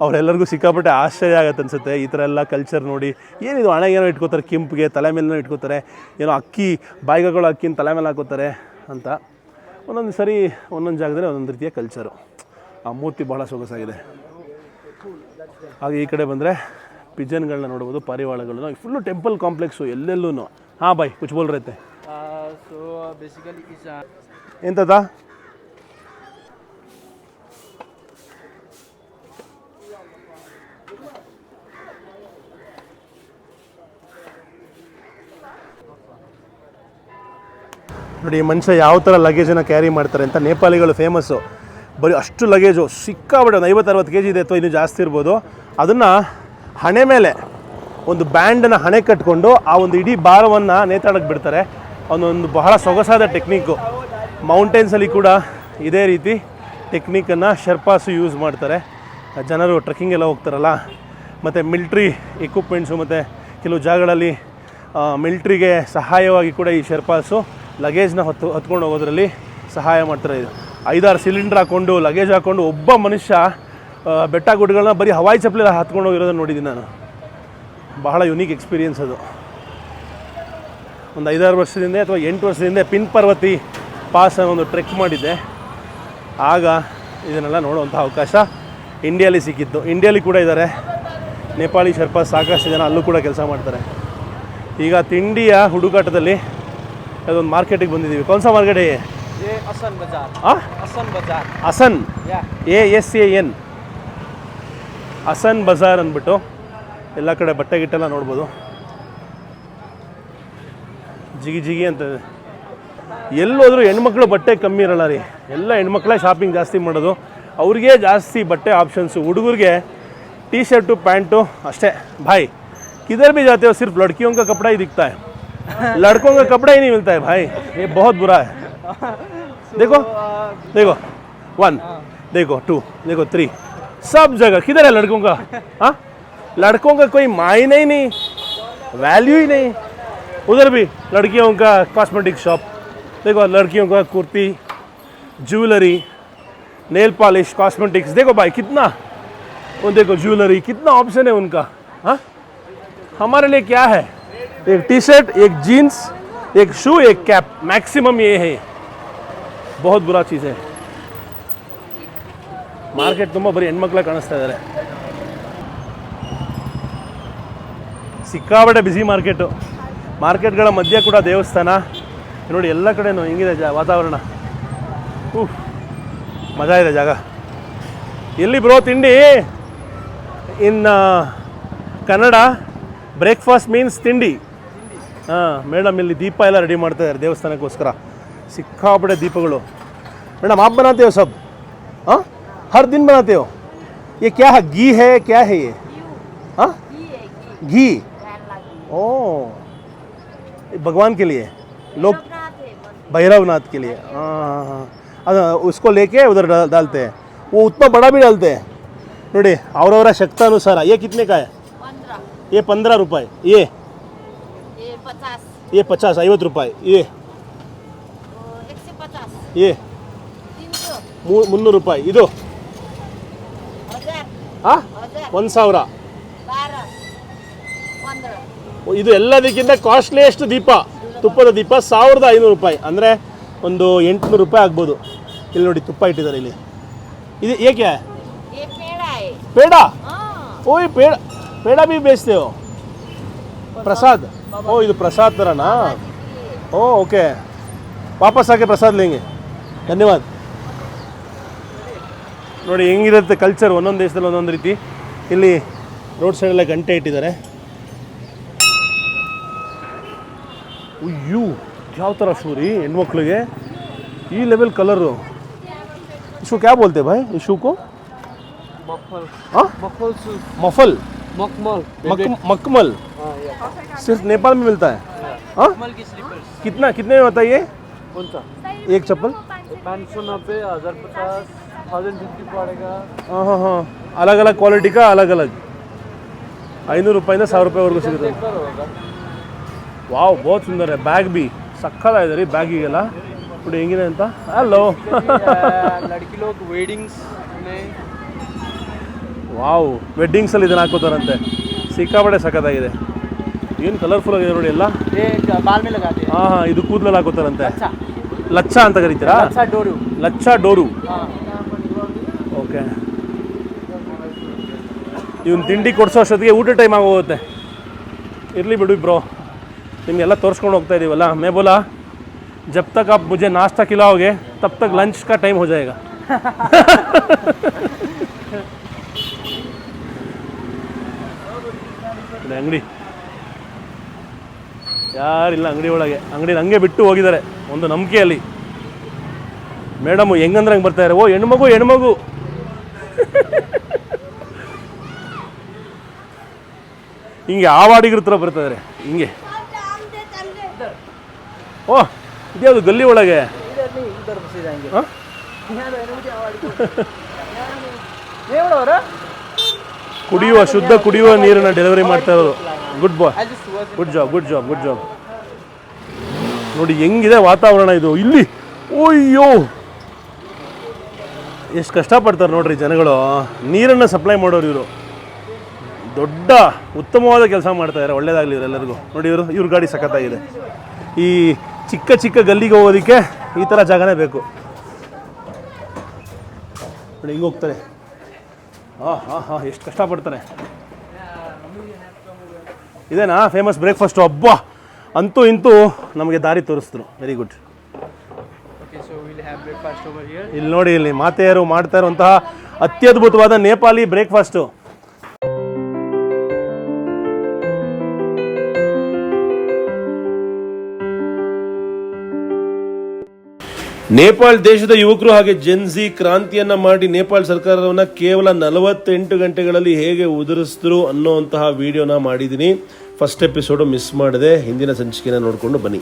ಅವರೆಲ್ಲರಿಗೂ ಸಿಕ್ಕಾಪಟ್ಟೆ ಆಶ್ಚರ್ಯ ಆಗುತ್ತೆ ಅನಿಸುತ್ತೆ ಈ ಥರ ಎಲ್ಲ ಕಲ್ಚರ್ ನೋಡಿ. ಏನಿದು ಹಣೆ ಏನೋ ಇಟ್ಕೋತಾರೆ, ಕೆಂಪಿಗೆ ತಲೆ ಮೇಲೂ ಇಟ್ಕೋತಾರೆ, ಏನೋ ಅಕ್ಕಿ ಬಾಯಿಗಳು ಅಕ್ಕಿನ ತಲೆ ಮೇಲೆ ಹಾಕೋತಾರೆ ಅಂತ. ಒಂದೊಂದು ಸರಿ ಒಂದೊಂದು ಜಾಗದಲ್ಲಿ ಒಂದೊಂದು ರೀತಿಯ ಕಲ್ಚರು. ಆ ಮೂರ್ತಿ ಭಾಳ ಸೊಗಸಾಗಿದೆ. ಹಾಗೆ ಈ ಕಡೆ ಬಂದರೆ ಪಿಜನ್ಗಳನ್ನ ನೋಡ್ಬೋದು, ಪಾರಿವಾಳಗಳನ್ನ. ಫುಲ್ಲು ಟೆಂಪಲ್ ಕಾಂಪ್ಲೆಕ್ಸು ಎಲ್ಲೆಲ್ಲೂ. ಹಾಂ ಬಾಯ್ ಕುಚ್ ಬೋಲ್ ರೈತೆ. So basically is ಎಂತದ ನೋಡಿ, ಈ ಮನುಷ್ಯ ಯಾವ ಥರ ಲಗೇಜನ್ನು ಕ್ಯಾರಿ ಮಾಡ್ತಾರೆ ಅಂತ. ನೇಪಾಳಿಗಳು ಫೇಮಸ್ಸು, ಬರೀ ಅಷ್ಟು ಲಗೇಜು ಸಿಕ್ಕಾಬಿಟ್ಟು ಒಂದು 50-60 kg ಇದೆ, ಅಥವಾ ಇನ್ನೂ ಜಾಸ್ತಿ ಇರ್ಬೋದು. ಅದನ್ನು ಹಣೆ ಮೇಲೆ ಒಂದು ಬ್ಯಾಂಡನ್ನು ಹಣೆ ಕಟ್ಕೊಂಡು ಆ ಒಂದು ಇಡೀ ಭಾರವನ್ನು ನೇತಾಡಕ್ಕೆ ಬಿಡ್ತಾರೆ. ಒಂದೊಂದು ಬಹಳ ಸೊಗಸಾದ ಟೆಕ್ನಿಕ್ಕು. ಮೌಂಟೇನ್ಸಲ್ಲಿ ಕೂಡ ಇದೇ ರೀತಿ ಟೆಕ್ನಿಕನ್ನು ಶೆರ್ಪಾಸು ಯೂಸ್ ಮಾಡ್ತಾರೆ. ಜನರು ಟ್ರೆಕ್ಕಿಂಗ್ ಎಲ್ಲ ಹೋಗ್ತಾರಲ್ಲ, ಮತ್ತು ಮಿಲ್ಟ್ರಿ ಎಕ್ವಿಪ್ಮೆಂಟ್ಸು, ಮತ್ತು ಕೆಲವು ಜಾಗಗಳಲ್ಲಿ ಮಿಲ್ಟ್ರಿಗೆ ಸಹಾಯವಾಗಿ ಕೂಡ ಈ ಶೆರ್ಪಾಸು ಲಗೇಜ್ನ ಹೊತ್ಕೊಂಡು ಹೋಗೋದ್ರಲ್ಲಿ ಸಹಾಯ ಮಾಡ್ತಾರೆ. 5-6 ಸಿಲಿಂಡ್ರ್ ಹಾಕ್ಕೊಂಡು ಲಗೇಜ್ ಹಾಕ್ಕೊಂಡು ಒಬ್ಬ ಮನುಷ್ಯ ಬೆಟ್ಟ ಗುಡ್ಡಗಳನ್ನ ಬರೀ ಹವಾಯಿ ಚಪ್ಪಲಿ ಹತ್ಕೊಂಡು ಹೋಗಿರೋದನ್ನು ನೋಡಿದ್ದೀನಿ ನಾನು. ಬಹಳ ಯುನೀಕ್ ಎಕ್ಸ್ಪೀರಿಯನ್ಸ್ ಅದು. ಒಂದು 5-6 ವರ್ಷದಿಂದ ಅಥವಾ 8 ವರ್ಷದಿಂದ ಪಿನ್ ಪರ್ವತಿ ಪಾಸ್ ಅನ್ನೋ ಒಂದು ಟ್ರೆಕ್ ಮಾಡಿದ್ದೆ. ಆಗ ಇದನ್ನೆಲ್ಲ ನೋಡುವಂಥ ಅವಕಾಶ ಇಂಡಿಯಾಲಿ ಸಿಕ್ಕಿತ್ತು. ಇಂಡಿಯಾಲಿ ಕೂಡ ಇದ್ದಾರೆ ನೇಪಾಳಿ ಶೆರ್ಪಾಸ್, ಸಾಕಷ್ಟು ಜನ ಅಲ್ಲೂ ಕೂಡ ಕೆಲಸ ಮಾಡ್ತಾರೆ. ಈಗ ತಿಂಡಿಯ ಹುಡುಕಾಟದಲ್ಲಿ ಅದೊಂದು ಮಾರ್ಕೆಟಿಗೆ ಬಂದಿದ್ದೀವಿ. ಕೌನ್ಸ ಮಾರ್ಕೆಟ್ ये असन बाजार. असन बाजार. ಅಸನ್, ASAN, ಅಸನ್ ಬಜಾರ್ ಅಂದ್ಬಿಟ್ಟು ಎಲ್ಲ ಕಡೆ ಬಟ್ಟೆ ಗಿಟ್ಟೆಲ್ಲ ನೋಡ್ಬೋದು. ಜಿಗಿ ಜಿಗಿ ಅಂತ ಎಲ್ಲೋದ್ರೂ ಹೆಣ್ಮಕ್ಳು ಬಟ್ಟೆ ಕಮ್ಮಿ ಇರಲ್ಲ ರೀ. ಎಲ್ಲ ಹೆಣ್ಮಕ್ಳೇ ಶಾಪಿಂಗ್ ಜಾಸ್ತಿ ಮಾಡೋದು, ಅವ್ರಿಗೆ ಜಾಸ್ತಿ ಬಟ್ಟೆ ಆಪ್ಷನ್ಸು. ಹುಡುಗರಿಗೆ टी शर्ट पैंटू अष्टे भाई. किधर भी जाते हो सिर्फ लड़कियों का कपड़ा ही दिखता है, लड़कों का कपड़ा ही नहीं मिलता है भाई. ये बहुत बुरा है. देखो देखो 1, देखो 2, देखो 3, सब जगह किधर है लड़कों का? हाँ, लड़कों का कोई मायने ही नहीं, वैल्यू ही नहीं. उधर भी लड़कियों का कॉस्मेटिक शॉप, देखो लड़कियों का kurti, jewellery, nail polish, cosmetics. देखो भाई कितना, वो देखो ज्वेलरी, कितना ऑप्शन है उनका. हाँ, हमारे लिए क्या है? एक टी शर्ट, एक जीन्स, एक शू, एक कैप, मैक्सिमम ये है. बहुत बुरा चीज़ है. ಮಾರ್ಕೆಟ್ ತುಂಬ ಬರೀ ಹೆಣ್ಮಕ್ಳೇ ಕಾಣಿಸ್ತಾ ಇದ್ದಾರೆ. ಸಿಕ್ಕಾಬಟ್ಟೆ ಬಿಸಿ ಮಾರ್ಕೆಟ್ಗಳ ಮಧ್ಯೆ ಕೂಡ ದೇವಸ್ಥಾನ ನೋಡಿ. ಎಲ್ಲ ಕಡೆನೂ ಹಿಂಗಿದೆ ವಾತಾವರಣ. ಮಜಾ ಇದೆ ಜಾಗ. ಎಲ್ಲಿ ಬ್ರೋ ತಿಂಡಿ? ಇನ್ ಕನ್ನಡ ಬ್ರೇಕ್ಫಾಸ್ಟ್ ಮೀನ್ಸ್ ತಿಂಡಿ. ಹಾಂ ಮೇಡಮ್, ಇಲ್ಲಿ ದೀಪ ಎಲ್ಲ ರೆಡಿ ಮಾಡ್ತಾಯಿದ್ದಾರೆ ದೇವಸ್ಥಾನಕ್ಕೋಸ್ಕರ. ಸಿಕ್ಕಾಪಟ್ಟೆ ದೀಪಗಳು. ಮೇಡಮ್ आप बनाते हो सब? हाँ, हर दिन बनाते हो? ये क्या है? घी है? क्या है ये? हाँ, घी. ओह, भगवान के लिए लोग, भैरवनाथ के लिए. हाँ हाँ हाँ, उसको लेके उधर डालते हैं. वो उतना बड़ा भी डालते हैं ನೋಡಿ, ಅವರವರ ಶಕ್ತಾನುಸಾರ. ये कितने का है? 15. ये 15 रुपये. ये 50. ये 50, 50 रुपये. ये 150. ये 300. 300 ರೂಪಾಯಿ. ಇದು 1000. ಹಾಂ 1000. 12. 15. ಇದು ಎಲ್ಲದಕ್ಕಿಂತ ಕಾಸ್ಟ್ಲಿಯೆಸ್ಟ್ ದೀಪ, ತುಪ್ಪದ ದೀಪ 1500 ರೂಪಾಯಿ. ಅಂದರೆ ಒಂದು 800 ರೂಪಾಯಿ ಆಗ್ಬೋದು. ಇಲ್ಲಿ ನೋಡಿ ತುಪ್ಪ ಇಟ್ಟಿದ್ದಾರೆ ಇಲ್ಲಿ. ಇದು ಏಕೆ? ये पेड़ा है. पेड़ा? हाँ. ಓಯ್ पेड़ा भी बेचते हो? प्रसाद? ओ ಇದು ಪ್ರಸಾದ ಥರನಾ? ಓ ಓಕೆ, ವಾಪಸ್ ಆಕೆ ಪ್ರಸಾದ ಲೇಂಗೆ. ಧನ್ಯವಾದ. ನೋಡಿ ಹೆಂಗಿರುತ್ತೆ ಕಲ್ಚರ್, ಒಂದೊಂದು ದೇಶದಲ್ಲಿ ಒಂದೊಂದು ರೀತಿ. ಇಲ್ಲಿ ರೋಡ್ ಸೈಡಲ್ಲೇ ಗಂಟೆ ಇಟ್ಟಿದ್ದಾರೆ. ಅಯ್ಯೋ, ಯಾವ ಥರ ಶೂ ರೀ ಹೆಣ್ಮಕ್ಳಿಗೆ, ಈ ಲೆವೆಲ್ ಕಲರು. इसको क्या बोलते हैं भाई इस शू को? मफल. हाँ, मफल शूज. मफल. मखमल. मखमल सिर्फ नेपाल में मिलता है. हाँ, मखमल की स्लीपर्स. कितने में होता है ये कौन सा? एक चप्पल? 590, 1050, 1050 पड़ेगा. हाँ हाँ हाँ, अलग अलग क्वालिटी का अलग अलग. 500 ರೂಪಾಯಿಂದ 1000 ರೂಪಾಯಿವರೆಗೂ ಸಿಗುತ್ತೆ. ವಾವ್, बहुत सुंदर है. ಬ್ಯಾಗ್ ಬಿ ಸಕ್ಕತ್ತಾಗಿದೆ ರೀ ಬ್ಯಾಗಿಗೆಲ್ಲ. ನೋಡಿ ಹೆಂಗಿದೆ ಅಂತ. ಹಲೋ. लड़की लोग वेडिंग्स में. ವಾವ್, ವೆಡ್ಡಿಂಗ್ಸಲ್ಲಿ ಇದನ್ನು ಹಾಕೋತಾರಂತೆ. ಸಿಕ್ಕಾಪಟ್ಟೆ ಸಕ್ಕತ್ತಾಗಿದೆ. ಏನು ಕಲರ್ಫುಲ್ ಆಗಿದೆ ನೋಡಿ ಎಲ್ಲ. ये बाल में लगाते हैं. ಹಾಂ ಹಾಂ, ಇದು ಕೂದಲಲ್ಲಿ ಹಾಕೋತಾರಂತೆ. अच्छा. ಲಚ್ಚ ಅಂತ ಕರೀತೀರಾ? अच्छा डोरू. ಲಚ್ಚ ಡೋರು. हाँ. ಓಕೆ. ಇವನು ತಿಂಡಿ ಕೊಡಿಸೋ ಅಷ್ಟೊತ್ತಿಗೆ ಊಟ ಟೈಮ್ ಆಗೋಗುತ್ತೆ. ಇರಲಿ ಬಿಡು ಬ್ರೋ, ನಿಮಗೆಲ್ಲ ತೋರಿಸ್ಕೊಂಡು ಹೋಗ್ತಾ ಇದ್ದೀವಲ್ಲ. मैं बोला जब तक आप मुझे नाश्ता खिलाओगे तब तक लंच का टाइम हो जाएगा. ಅಂಗಡಿ ಯಾರಿಲ್ಲ ಅಂಗಡಿ ಒಳಗೆ. ಅಂಗಡಿ ಹಂಗೆ ಬಿಟ್ಟು ಹೋಗಿದ್ದಾರೆ ಒಂದು ನಂಬಿಕೆಯಲ್ಲಿ. ಮೇಡಮು ಹೆಂಗಂದ್ರೆ ಹಂಗೆ ಬರ್ತಾರೆ. ಓ ಹೆಣ್ಮಗು ಹಿಂಗೆ ಆವಾಡಿಗರ ಥರ ಬರ್ತಾರೆ ಹಿಂಗೆ. ಓ, ಇದ್ಯಾವುದು ಗಲ್ಲಿ ಒಳಗೆ? ಹಾಂ, ಶುದ್ಧ ಕುಡಿಯುವ ನೀರನ್ನು ಡೆಲಿವರಿ ಮಾಡ್ತಾ ಇರೋದು. ಗುಡ್ ಬಾಯ್, ಗುಡ್ ಜಾಬ್. ನೋಡಿ ಹೆಂಗಿದೆ ವಾತಾವರಣ ಇದು ಇಲ್ಲಿ. ಓಯ್ಯೋ, ಎಷ್ಟು ಕಷ್ಟಪಡ್ತಾರೆ ನೋಡ್ರಿ ಜನಗಳು. ನೀರನ್ನು ಸಪ್ಲೈ ಮಾಡೋರು ಇವರು. ದೊಡ್ಡ ಉತ್ತಮವಾದ ಕೆಲಸ ಮಾಡ್ತಾ ಇದ್ದಾರೆ. ಒಳ್ಳೇದಾಗಲಿ ಇವರೆಲ್ಲರಿಗೂ. ನೋಡಿ ಇವ್ರ ಗಾಡಿ ಸಖತ್ತಾಗಿದೆ. ಈ ಚಿಕ್ಕ ಗಲ್ಲಿಗೆ ಹೋಗೋದಕ್ಕೆ ಈ ಥರ ಜಾಗನೇ ಬೇಕು. ನೋಡಿ ಹಿಂಗೆ ಹೋಗ್ತಾರೆ. ಹಾಂ, ಎಷ್ಟು ಕಷ್ಟಪಡ್ತಾರೆ. ಇದೇನಾ ಫೇಮಸ್ ಬ್ರೇಕ್ಫಾಸ್ಟು? ಹಬ್ಬ ಅಂತೂ ಇಂತೂ ನಮಗೆ ದಾರಿ ತೋರಿಸಿದ್ರು. Very good. ಇಲ್ಲಿ ನೋಡಿ, ಇಲ್ಲಿ ಮಾತೆಯರು ಮಾಡ್ತಾ ಇರುವಂತಹ ಅತ್ಯದ್ಭುತವಾದ ನೇಪಾಳಿ ಬ್ರೇಕ್ಫಾಸ್ಟು. ನೇಪಾಳ ದೇಶದ ಯುವಕರು ಹಾಗೆ ಜೆನ್ಜಿ ಕ್ರಾಂತಿಯನ್ನ ಮಾಡಿ ನೇಪಾಳ ಸರ್ಕಾರವನ್ನ ಕೇವಲ 48 ಗಂಟೆಗಳಲ್ಲಿ ಹೇಗೆ ಉದುರಿಸಿದ್ರು ಅನ್ನೋಂತಹ ವಿಡಿಯೋನ ಮಾಡಿದ್ದೀನಿ. ಫಸ್ಟ್ ಎಪಿಸೋಡು ಮಿಸ್ ಮಾಡದೆ ಹಿಂದಿನ ಸಂಚಿಕೆನ ನೋಡಿಕೊಂಡು ಬನ್ನಿ.